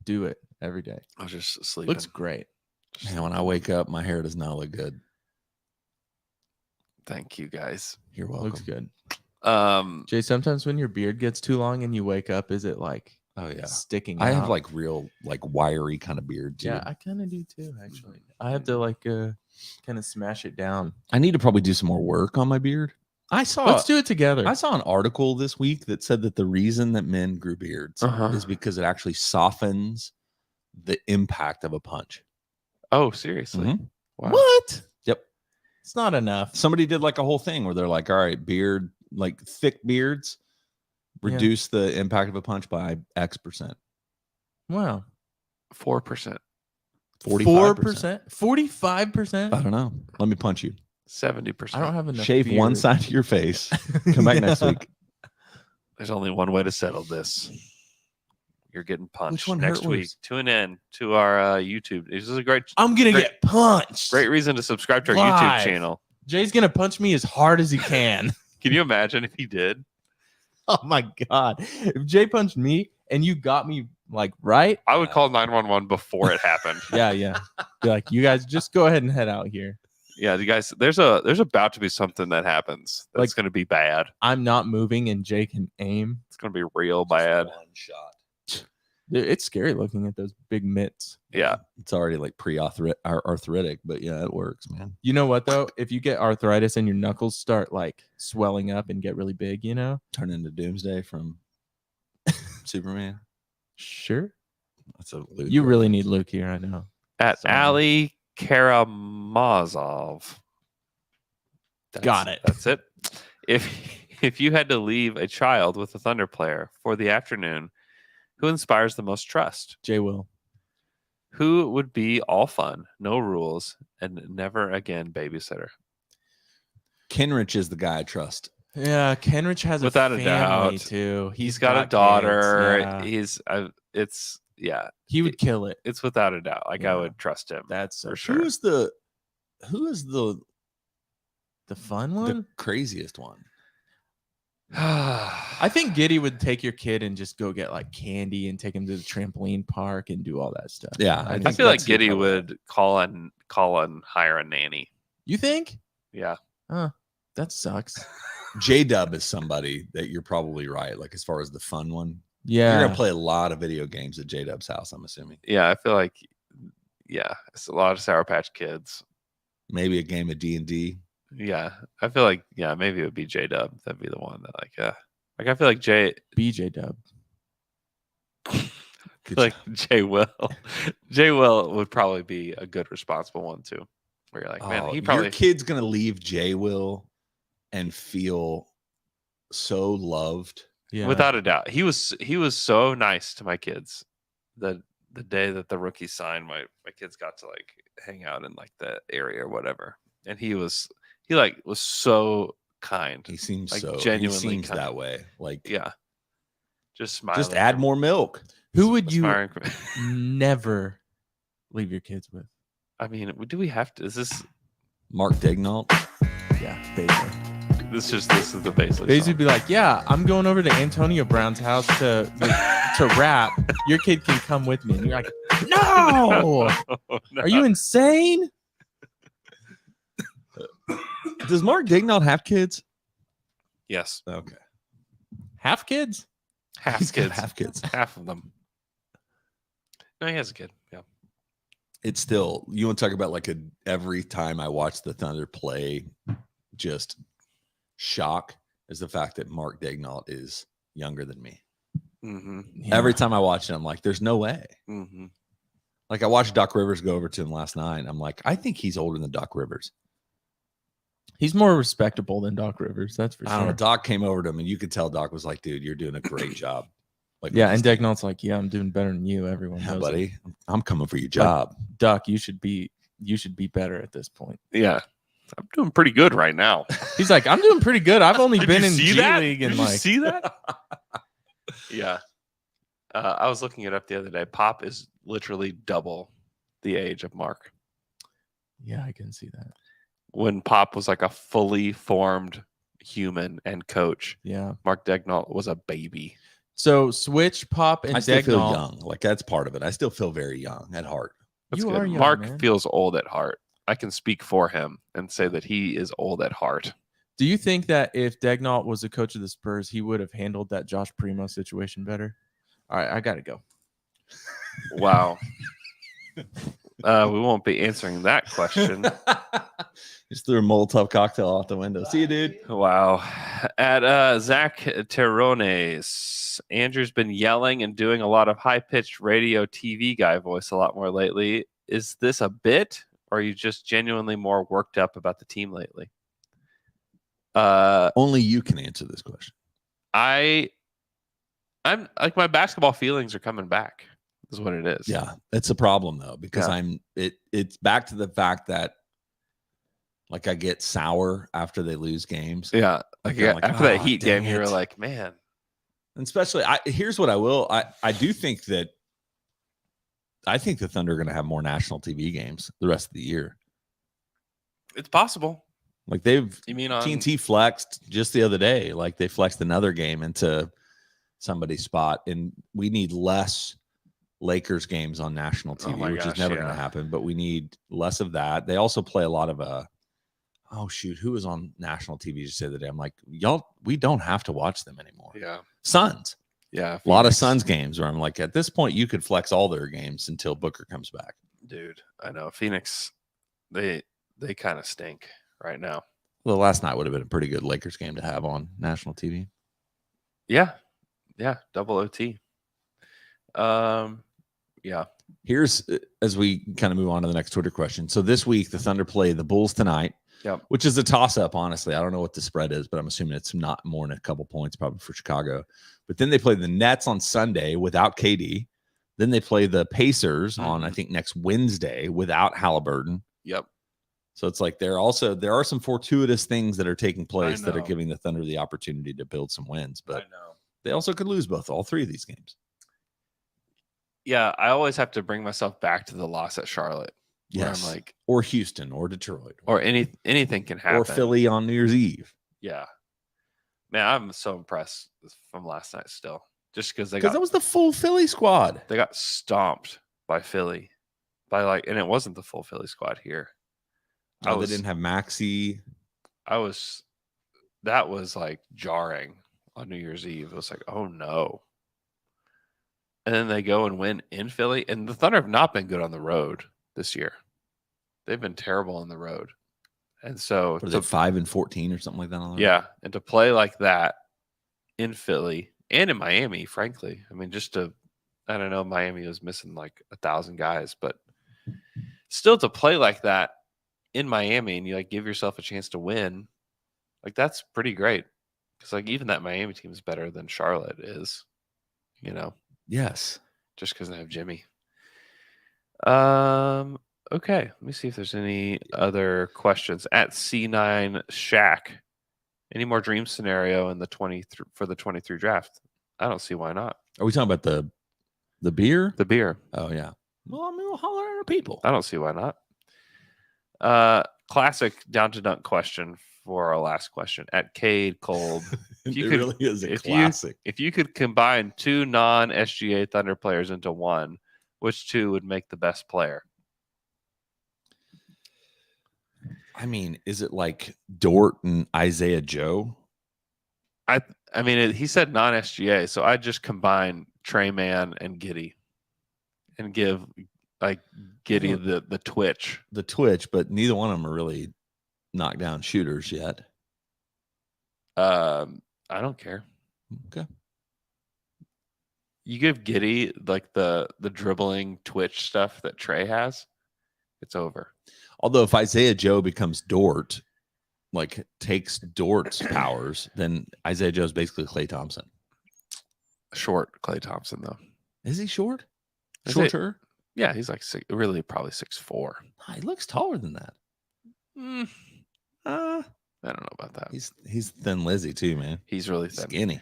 Speaker 2: do it every day.
Speaker 8: I was just sleeping.
Speaker 2: Looks great.
Speaker 10: Man, when I wake up, my hair does not look good.
Speaker 8: Thank you guys.
Speaker 10: You're welcome.
Speaker 2: Looks good.
Speaker 8: Um,
Speaker 2: Jay, sometimes when your beard gets too long and you wake up, is it like
Speaker 10: Oh yeah.
Speaker 2: sticking
Speaker 10: I have
Speaker 2: out?
Speaker 10: like real like wiry kind of beard too.
Speaker 2: Yeah, I kind of do too, actually. I have to like kind of smash it down.
Speaker 10: I need to probably do some more work on my beard. I saw
Speaker 2: Let's do it together.
Speaker 10: I saw an article this week that said that the reason that men grew beards
Speaker 8: Uh-huh.
Speaker 10: is because it actually softens the impact of a punch.
Speaker 8: oh, seriously?
Speaker 10: Mhm.
Speaker 8: Wow.
Speaker 10: What? Yep.
Speaker 2: It's not enough.
Speaker 10: Somebody did like a whole thing where they're like, all right, beard, like thick beards reduce the impact of a punch by X%.
Speaker 2: Wow.
Speaker 8: 4%,
Speaker 10: 45%.
Speaker 2: 45%?
Speaker 10: I don't know. Let me punch you.
Speaker 8: 70%.
Speaker 2: I don't have enough.
Speaker 10: Shave one
Speaker 2: beard.
Speaker 10: side of your face. Come back next
Speaker 2: Yeah.
Speaker 10: week.
Speaker 8: There's only one way to settle this. You're getting punched
Speaker 10: one
Speaker 8: next
Speaker 10: hurt
Speaker 8: week.
Speaker 10: worse?
Speaker 8: Tune in to our YouTube. This is a great
Speaker 2: I'm gonna
Speaker 8: Great-
Speaker 2: get punched.
Speaker 8: reason to subscribe to our
Speaker 2: Live.
Speaker 8: YouTube channel.
Speaker 2: Jay's gonna punch me as hard as he can.
Speaker 8: Can you imagine if he did?
Speaker 2: Oh my god! If Jay punched me and you got me like right,
Speaker 8: I would call 911 before it happened.
Speaker 2: yeah. Be like, you guys just go ahead and head out here.
Speaker 8: Yeah, you guys. There's about to be something that happens that's
Speaker 2: Like-
Speaker 8: going to be bad.
Speaker 2: I'm not moving, and Jay can aim.
Speaker 8: It's going to be real bad.
Speaker 10: One shot.
Speaker 2: Dude, it's scary looking at those big mitts.
Speaker 8: Yeah.
Speaker 10: It's already like arthritic, but yeah, it works, man.
Speaker 2: You know what though? If you get arthritis and your knuckles start like swelling up and get really big, you know,
Speaker 10: Turn into Doomsday from Superman.
Speaker 2: sure.
Speaker 10: That's a
Speaker 2: You really need Luke here. I know.
Speaker 8: At
Speaker 2: Sorry.
Speaker 8: Ali Karamazov.
Speaker 2: Got it.
Speaker 8: That's it. If you had to leave a child with a Thunder player for the afternoon, who inspires the most trust?
Speaker 2: Jay will.
Speaker 8: Who would be all fun, no rules, and never again babysitter?
Speaker 10: Kenrich is the guy I trust.
Speaker 2: Yeah, Kenrich has
Speaker 8: Without
Speaker 2: a
Speaker 8: a
Speaker 2: family
Speaker 8: doubt.
Speaker 2: too.
Speaker 8: He's got a
Speaker 2: kids,
Speaker 8: daughter.
Speaker 2: yeah. He would kill it.
Speaker 8: It's without a doubt. Like I
Speaker 2: Yeah.
Speaker 8: would trust him.
Speaker 2: That's so
Speaker 8: for
Speaker 2: sure.
Speaker 8: sure.
Speaker 10: Who is the
Speaker 2: The
Speaker 10: the
Speaker 2: one.
Speaker 10: craziest one?
Speaker 2: I think Giddy would take your kid and just go get like candy and take him to the trampoline park and do all that stuff.
Speaker 10: Yeah,
Speaker 8: I
Speaker 10: think
Speaker 8: feel like
Speaker 10: that's who
Speaker 8: Giddy
Speaker 10: probably-
Speaker 8: would call and hire a nanny.
Speaker 2: You think?
Speaker 8: Yeah.
Speaker 2: That sucks.
Speaker 10: J Dub is somebody that you're probably right. Like as far as the fun one,
Speaker 2: Yeah.
Speaker 10: you're gonna play a lot of video games at J Dub's house. I'm assuming
Speaker 8: Yeah, I feel like it's a lot of Sour Patch Kids.
Speaker 10: maybe a game of D&D.
Speaker 8: Yeah. I feel like maybe it would be J Dub. That'd be the one that I feel like
Speaker 2: BJ Dub.
Speaker 8: Jay Will. Jay Will would probably be a good responsible one too. Where you're like, man, he probably
Speaker 10: your kid's gonna leave J Will and feel so loved.
Speaker 2: Yeah.
Speaker 8: without a doubt. He was so nice to my kids. The day that the rookie signed, my kids got to like hang out in like the area or whatever. And he was so kind.
Speaker 10: He seems
Speaker 8: Like,
Speaker 10: so
Speaker 8: genuinely
Speaker 10: he seems
Speaker 8: kind.
Speaker 10: that way. Like
Speaker 8: Yeah. Just smiling.
Speaker 10: just add more milk.
Speaker 2: Who would you
Speaker 8: Aspiring-
Speaker 2: never leave your kids with?
Speaker 8: I mean, do we have to? Is this
Speaker 10: Mark Dignault.
Speaker 2: Yeah, Basil.
Speaker 8: this is the basis?
Speaker 2: Basil would be like, yeah, I'm going over to Antonio Brown's house to rap. Your kid can come with me. And you're like, no! Are you insane?
Speaker 10: Does Mark Dignault have kids?
Speaker 8: Yes.
Speaker 10: Okay.
Speaker 2: Half kids?
Speaker 8: Half
Speaker 10: He's got
Speaker 8: kids.
Speaker 10: half kids.
Speaker 8: Half of them. No, he has a kid. Yeah.
Speaker 10: It's still, you want to talk about like every time I watch the Thunder play, just shock is the fact that Mark Dignault is younger than me.
Speaker 8: Mm-hmm.
Speaker 2: Yeah.
Speaker 10: Every time I watch it, I'm like, there's no way.
Speaker 8: Mm-hmm.
Speaker 10: Like I watched Doc Rivers go over to him last night. I'm like, I think he's older than Doc Rivers.
Speaker 2: He's more respectable than Doc Rivers, that's for
Speaker 10: I don't know.
Speaker 2: sure.
Speaker 10: Doc came over to him and you could tell Doc was like, dude, you're doing a great job. Like,
Speaker 2: Yeah, and Degnault's like, yeah, I'm doing better than you. Everyone
Speaker 10: yeah,
Speaker 2: knows it.
Speaker 10: buddy, I'm coming for your job.
Speaker 2: Duck, you should be better at this point.
Speaker 8: Yeah. I'm doing pretty good right now.
Speaker 2: He's like, I'm doing pretty good. I've only
Speaker 8: Did
Speaker 2: been
Speaker 8: you
Speaker 2: in
Speaker 8: see
Speaker 2: G
Speaker 8: that?
Speaker 2: League and
Speaker 8: Did you
Speaker 2: like
Speaker 8: see that? Yeah. I was looking it up the other day. Pop is literally double the age of Mark.
Speaker 2: yeah, I can see that.
Speaker 8: When Pop was like a fully formed human and coach,
Speaker 2: Yeah.
Speaker 8: Mark Degnault was a baby.
Speaker 2: So switch Pop and
Speaker 10: I still feel
Speaker 2: Degnault.
Speaker 10: young. Like that's part of it. I still feel very young at heart.
Speaker 8: That's
Speaker 2: You
Speaker 8: good.
Speaker 2: are young,
Speaker 8: Mark
Speaker 2: man.
Speaker 8: feels old at heart. I can speak for him and say that he is old at heart.
Speaker 2: Do you think that if Degnault was a coach of the Spurs, he would have handled that Josh Primo situation better? All right, I gotta go.
Speaker 8: Wow. We won't be answering that question.
Speaker 10: Just threw a Molotov cocktail off the window. See you, dude.
Speaker 8: Wow. At Zach Terrones, Andrew's been yelling and doing a lot of high-pitched radio TV guy voice a lot more lately. Is this a bit, or are you just genuinely more worked up about the team lately?
Speaker 10: Only you can answer this question.
Speaker 8: I'm like, my basketball feelings are coming back, is what it is.
Speaker 10: Yeah, it's a problem though because
Speaker 8: Yeah.
Speaker 10: it's back to the fact that like I get sour after they lose games.
Speaker 8: Yeah. Like,
Speaker 10: I'm like,
Speaker 8: after that
Speaker 10: "Ah,
Speaker 8: Heat
Speaker 10: dang
Speaker 8: game, you were
Speaker 10: it."
Speaker 8: like, man.
Speaker 10: And especially here's what I do think that I think the Thunder are going to have more national TV games the rest of the year.
Speaker 8: It's possible.
Speaker 10: Like they've
Speaker 8: You mean on
Speaker 10: TNT flexed just the other day. Like they flexed another game into somebody's spot, and we need less Lakers games on national
Speaker 8: Oh
Speaker 10: TV,
Speaker 8: my
Speaker 10: which
Speaker 8: gosh,
Speaker 10: is never
Speaker 8: yeah.
Speaker 10: going to happen. But we need less of that. They also play a lot of oh shoot, who was on national TV just the other day? I'm like, y'all, we don't have to watch them anymore.
Speaker 8: Yeah.
Speaker 10: Suns,
Speaker 8: Yeah.
Speaker 10: a lot of
Speaker 8: Phoenix.
Speaker 10: Suns games where I'm like, at this point, you could flex all their games until Booker comes back.
Speaker 8: Dude, I know. Phoenix, they kind of stink right now.
Speaker 10: Well, last night would have been a pretty good Lakers game to have on national TV.
Speaker 8: Yeah. Yeah. Double OT. Yeah.
Speaker 10: Here's as we kind of move on to the next Twitter question. So this week, the Thunder play the Bulls tonight,
Speaker 8: Yep.
Speaker 10: which is a toss-up, honestly. I don't know what the spread is, but I'm assuming it's not more than a couple points, probably for Chicago. But then they play the Nets on Sunday without KD. Then they play the Pacers on, I think, next Wednesday without Halliburton.
Speaker 8: Yep.
Speaker 10: So it's like there are some fortuitous things that are taking place that are
Speaker 8: know.
Speaker 10: giving the Thunder the opportunity to build some wins, but
Speaker 8: I know.
Speaker 10: they also could lose all three of these games.
Speaker 8: Yeah. I always have to bring myself back to the loss at Charlotte. Where
Speaker 10: Yes.
Speaker 8: I'm like,
Speaker 10: Or Houston or Detroit
Speaker 8: or anything can happen.
Speaker 10: or Philly on New Year's Eve.
Speaker 8: Yeah. Man, I'm so impressed from last night still. Just because
Speaker 10: Because that was the full Philly squad.
Speaker 8: they got stomped by Philly. And it wasn't the full Philly squad here.
Speaker 10: They didn't have Maxey.
Speaker 8: That was like jarring on New Year's Eve. It was like, oh no. And then they go and win in Philly. And the Thunder have not been good on the road this year. They've been terrible on the road. And so
Speaker 10: What is it, 5-14 or something like that? On the road?
Speaker 8: yeah, and to play like that in Philly and in Miami, frankly, I mean, I don't know, Miami was missing like 1,000 guys, but still to play like that in Miami and you like give yourself a chance to win, like that's pretty great. Because like even that Miami team is better than Charlotte is,
Speaker 10: Yes.
Speaker 8: just because they have Jimmy. Okay, let me see if there's any other questions at C9 Shack. Any more dream scenario in the 23 draft? I don't see why not.
Speaker 10: Are we talking about the beer?
Speaker 8: The beer.
Speaker 10: Oh yeah. Well, I mean, we'll holler at our people.
Speaker 8: I don't see why not. Classic down to dunk question for our last question at Cade Kolb.
Speaker 10: It
Speaker 8: you could-
Speaker 10: really is a
Speaker 8: if you-
Speaker 10: classic.
Speaker 8: If you could combine two non-SGA Thunder players into one, which two would make the best player?
Speaker 10: I mean, is it like Dort and Isaiah Joe?
Speaker 8: I mean, he said non-SGA, so I just combine Trey Man and Giddey, and give like Giddey the twitch.
Speaker 10: The twitch, but neither one of them are really knockdown shooters yet.
Speaker 8: I don't care.
Speaker 10: Okay.
Speaker 8: You give Giddey like the dribbling twitch stuff that Trey has, it's over.
Speaker 10: Although if Isaiah Joe becomes Dort, like takes Dort's powers, then Isaiah Joe's basically Klay Thompson.
Speaker 8: Short Klay Thompson though.
Speaker 10: Is he short?
Speaker 8: Is
Speaker 10: Shorter?
Speaker 8: Yeah, he's like really probably 6'4".
Speaker 10: Nah, he looks taller than that.
Speaker 8: I don't know about that.
Speaker 10: He's Thin Lizzy too, man.
Speaker 8: He's really thin.
Speaker 10: Skinny.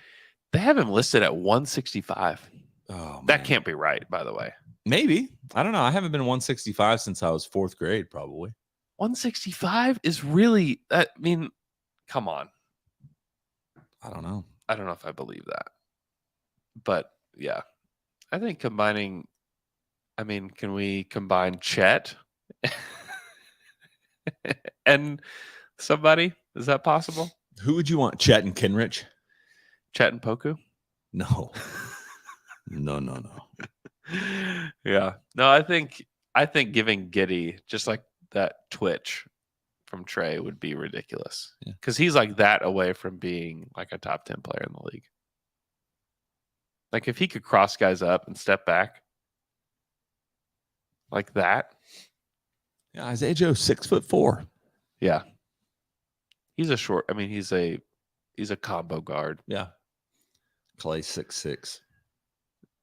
Speaker 8: They have him listed at 165.
Speaker 10: Oh,
Speaker 8: That
Speaker 10: man.
Speaker 8: can't be right, by the way.
Speaker 10: Maybe. I don't know. I haven't been 165 since I was fourth grade, probably.
Speaker 8: 165 is really, I mean, come on.
Speaker 10: I don't know.
Speaker 8: I don't know if I believe that. But yeah, I think combining, I mean, can we combine Chet and somebody? Is that possible?
Speaker 10: Who would you want? Chet and Kenrich?
Speaker 8: Chet and Poku?
Speaker 10: No. No.
Speaker 8: Yeah. No, I think giving Giddey just like that twitch from Trey would be ridiculous.
Speaker 10: Yeah.
Speaker 8: Because he's like that away from being like a top 10 player in the league. Like if he could cross guys up and step back like that.
Speaker 10: Yeah, Isaiah Joe, 6'4".
Speaker 8: Yeah. He's a short, I mean, he's a combo guard.
Speaker 10: Yeah. Clay 6'6".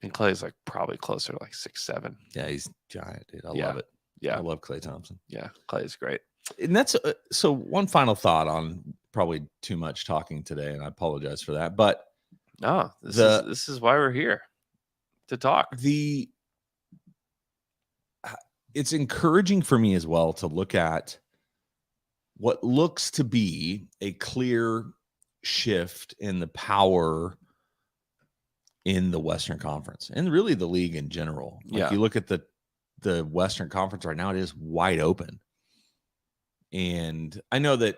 Speaker 8: And Clay's like probably closer to like 6'7".
Speaker 10: Yeah, he's giant, dude. I
Speaker 8: Yeah.
Speaker 10: love it.
Speaker 8: Yeah.
Speaker 10: I love Klay Thompson.
Speaker 8: Yeah. Clay's great.
Speaker 10: And that's so one final thought on probably too much talking today, and I apologize for that. But
Speaker 8: No, this is why we're here to talk.
Speaker 10: it's encouraging for me as well to look at what looks to be a clear shift in the power in the Western Conference and really the league in general. Like
Speaker 8: Yeah.
Speaker 10: you look at the Western Conference right now, it is wide open. And I know that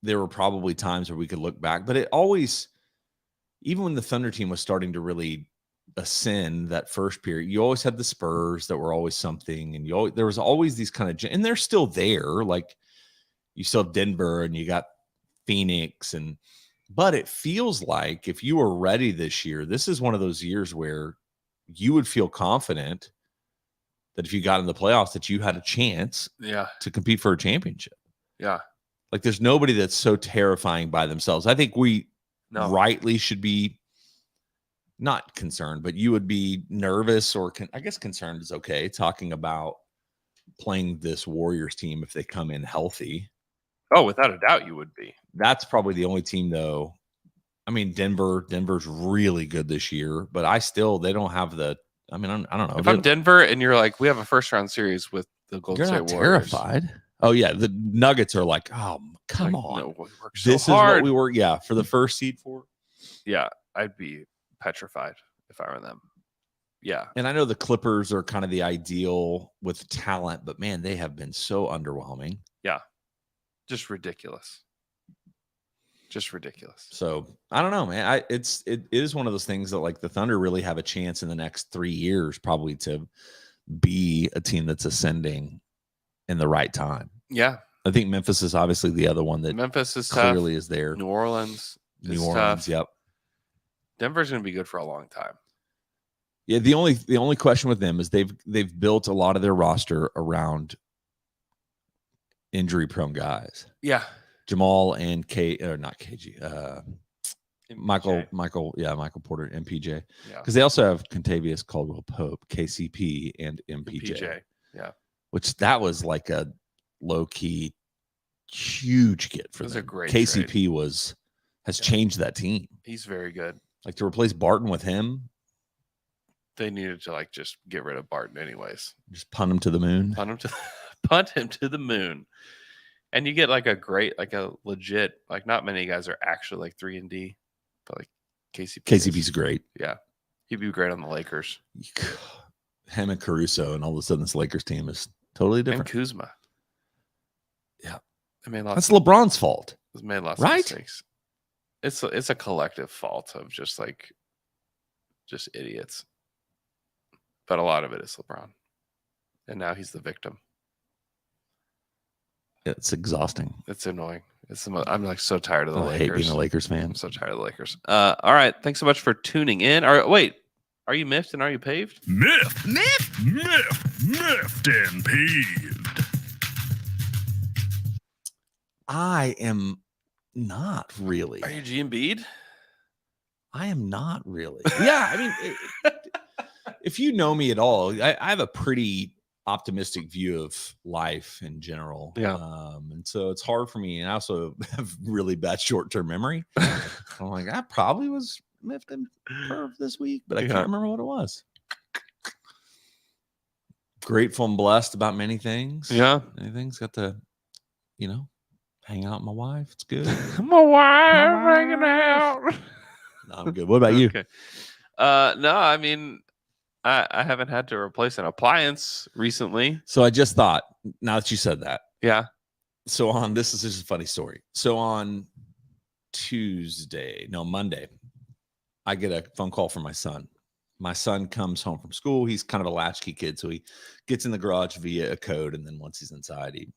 Speaker 10: there were probably times where we could look back, but it always, even when the Thunder team was starting to really ascend that first period, you always had the Spurs that were always something, and there was always these kind of, and they're still there. Like you still have Denver and you got Phoenix, but it feels like if you were ready this year, this is one of those years where you would feel confident that if you got in the playoffs, that you had a chance
Speaker 8: Yeah.
Speaker 10: to compete for a championship.
Speaker 8: Yeah.
Speaker 10: Like there's nobody that's so terrifying by themselves. I think we
Speaker 8: No.
Speaker 10: rightly should be not concerned, but you would be nervous or I guess concerned is okay. Talking about playing this Warriors team if they come in healthy.
Speaker 8: Oh, without a doubt, you would be.
Speaker 10: That's probably the only team though. I mean, Denver's really good this year, but they don't have the, I mean, I don't know.
Speaker 8: If I'm Denver and you're like, we have a first round series with the Golden
Speaker 10: You're
Speaker 8: State
Speaker 10: not
Speaker 8: Warriors.
Speaker 10: terrified. Oh yeah. The Nuggets are like, oh, come
Speaker 8: Like,
Speaker 10: on.
Speaker 8: no, we worked so
Speaker 10: This
Speaker 8: hard.
Speaker 10: is what we were. Yeah. For the first seed for.
Speaker 8: Yeah, I'd be petrified if I were them. Yeah.
Speaker 10: And I know the Clippers are kind of the ideal with talent, but man, they have been so underwhelming.
Speaker 8: Yeah. Just ridiculous. Just ridiculous.
Speaker 10: So I don't know, man. It is one of those things that like the Thunder really have a chance in the next 3 years, probably to be a team that's ascending in the right time.
Speaker 8: Yeah.
Speaker 10: I think Memphis is obviously the other one that
Speaker 8: Memphis is tough.
Speaker 10: clearly is there.
Speaker 8: New Orleans.
Speaker 10: New
Speaker 8: is
Speaker 10: Orleans,
Speaker 8: tough.
Speaker 10: yep.
Speaker 8: Denver's going to be good for a long time.
Speaker 10: Yeah, the only question with them is they've built a lot of their roster around injury prone guys.
Speaker 8: Yeah.
Speaker 10: Jamal and not KG. Michael Porter, MPJ.
Speaker 8: Yeah.
Speaker 10: Because they also have Contavious Caldwell Pope, KCP, and MPJ.
Speaker 8: Yeah.
Speaker 10: Which that was like a low key huge get for
Speaker 8: It was
Speaker 10: them.
Speaker 8: a great
Speaker 10: KCP has changed that team.
Speaker 8: He's very good.
Speaker 10: Like to replace Barton with him,
Speaker 8: They needed to like just get rid of Barton anyways.
Speaker 10: just punt him to the moon.
Speaker 8: Punt him to the moon. And you get like a legit, like not many guys are actually like 3-and-D, but like KCP.
Speaker 10: KCP's great.
Speaker 8: Yeah. He'd be great on the Lakers.
Speaker 10: Him and Caruso, and all of a sudden this Lakers team is totally
Speaker 8: And
Speaker 10: different.
Speaker 8: Kuzma.
Speaker 10: Yeah.
Speaker 8: I mean,
Speaker 10: That's LeBron's fault.
Speaker 8: made lots
Speaker 10: right?
Speaker 8: of mistakes. It's a collective fault of just idiots. But a lot of it is LeBron. And now he's the victim.
Speaker 10: It's exhausting.
Speaker 8: It's annoying. I'm like so tired of the
Speaker 10: I
Speaker 8: Lakers.
Speaker 10: hate being a Lakers fan.
Speaker 8: I'm so tired of the Lakers. All right. Thanks so much for tuning in. Wait, are you miffed and are you paved?
Speaker 1: Miffed and paved.
Speaker 10: I am not really.
Speaker 8: Are you G Embiid?
Speaker 10: I am not really. Yeah, I mean, if you know me at all, I have a pretty optimistic view of life in general.
Speaker 8: Yeah.
Speaker 10: And so it's hard for me. And I also have really bad short-term memory. I'm like, I probably was miffed and perv this week, but I
Speaker 8: Yeah.
Speaker 10: can't remember what it was. Grateful and blessed about many things.
Speaker 8: Yeah.
Speaker 10: Many things. Got to, hang out with my wife. It's good.
Speaker 8: My wife hanging out.
Speaker 10: No, I'm good. What about you?
Speaker 8: Okay. No, I mean, I haven't had to replace an appliance recently.
Speaker 10: So I just thought, now that you said that,
Speaker 8: Yeah.
Speaker 10: so this is just a funny story. So on Monday, I get a phone call from my son. My son comes home from school. He's kind of a latchkey kid. So he gets in the garage via a code. And then once he's inside, he,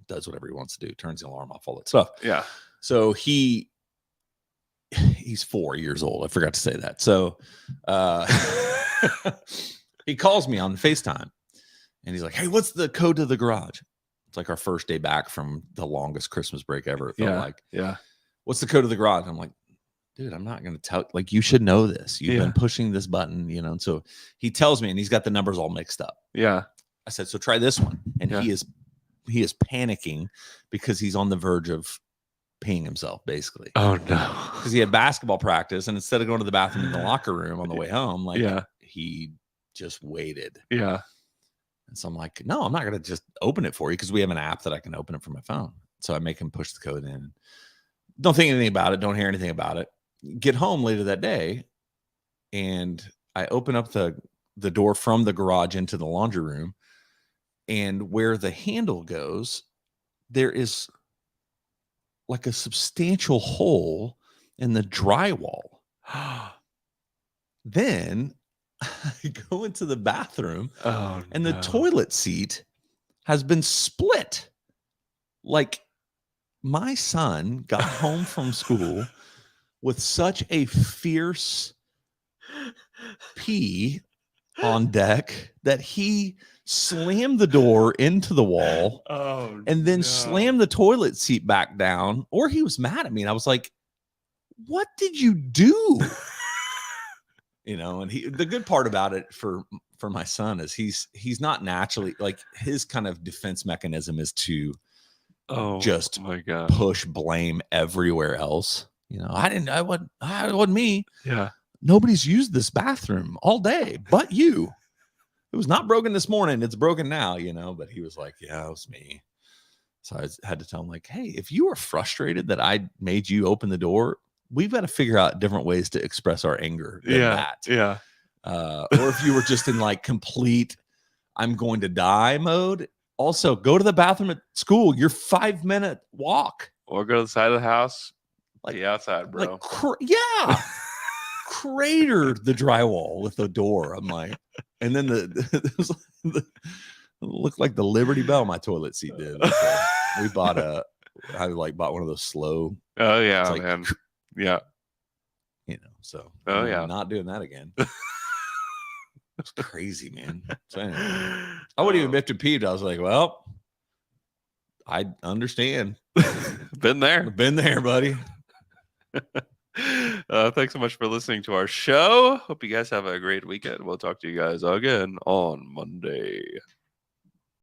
Speaker 10: does whatever he wants to do, turns the alarm off, all that stuff.
Speaker 8: Yeah.
Speaker 10: So he's 4 years old. I forgot to say that. So he calls me on FaceTime and he's like, "Hey, what's the code to the garage?" It's like our first day back from the longest Christmas break ever. It felt like,
Speaker 8: Yeah.
Speaker 10: "What's the code to the garage?" I'm like, "Dude, I'm not going to tell, like, you should know this. You've been pushing this button, And so he tells me, and he's got the numbers all mixed up.
Speaker 8: Yeah.
Speaker 10: I said, "So try this one." And
Speaker 8: Yeah.
Speaker 10: he is panicking because he's on the verge of peeing himself, basically.
Speaker 8: Oh no.
Speaker 10: Because he had basketball practice, and instead of going to the bathroom in the locker room on the way home, he just waited.
Speaker 8: Yeah.
Speaker 10: And so I'm like, "No, I'm not going to just open it for you because we have an app that I can open it from my phone." So I make him push the code in. Don't think anything about it. Don't hear anything about it. Get home later that day, and I open up the door from the garage into the laundry room, and where the handle goes, there is like a substantial hole in the drywall. Then I go into the bathroom, and the toilet seat has been split. Like, my son got home from school with such a fierce pee on deck that he slammed the door into the wall and then slammed the toilet seat back down, or he was mad at me. And I was like, what did you do? And the good part about it for my son is he's not naturally, like, his kind of defense mechanism is to just
Speaker 8: my God,
Speaker 10: push blame everywhere else. I wasn't me.
Speaker 8: Yeah.
Speaker 10: Nobody's used this bathroom all day but you. It was not broken this morning. It's broken now, but he was like, yeah, it was me. So I had to tell him, like, hey, if you are frustrated that I made you open the door, we've got to figure out different ways to express our anger than that.
Speaker 8: Yeah.
Speaker 10: Or if you were just in like complete I'm going to die mode, also go to the bathroom at school. Your 5-minute walk.
Speaker 8: Or go to the side of the house.
Speaker 10: Like,
Speaker 8: outside, bro.
Speaker 10: Yeah. Cratered the drywall with the door. I'm like, and then it looked like the Liberty Bell my toilet seat did. So we bought I bought one of those slow.
Speaker 8: Oh yeah,
Speaker 10: like,
Speaker 8: man. Yeah.
Speaker 10: So
Speaker 8: oh yeah,
Speaker 10: not doing that again. It's crazy, man. So anyway, I wouldn't even admit to peeved. I was like, well, I understand.
Speaker 8: Been there,
Speaker 10: buddy.
Speaker 8: Thanks so much for listening to our show. Hope you guys have a great weekend. We'll talk to you guys again on Monday.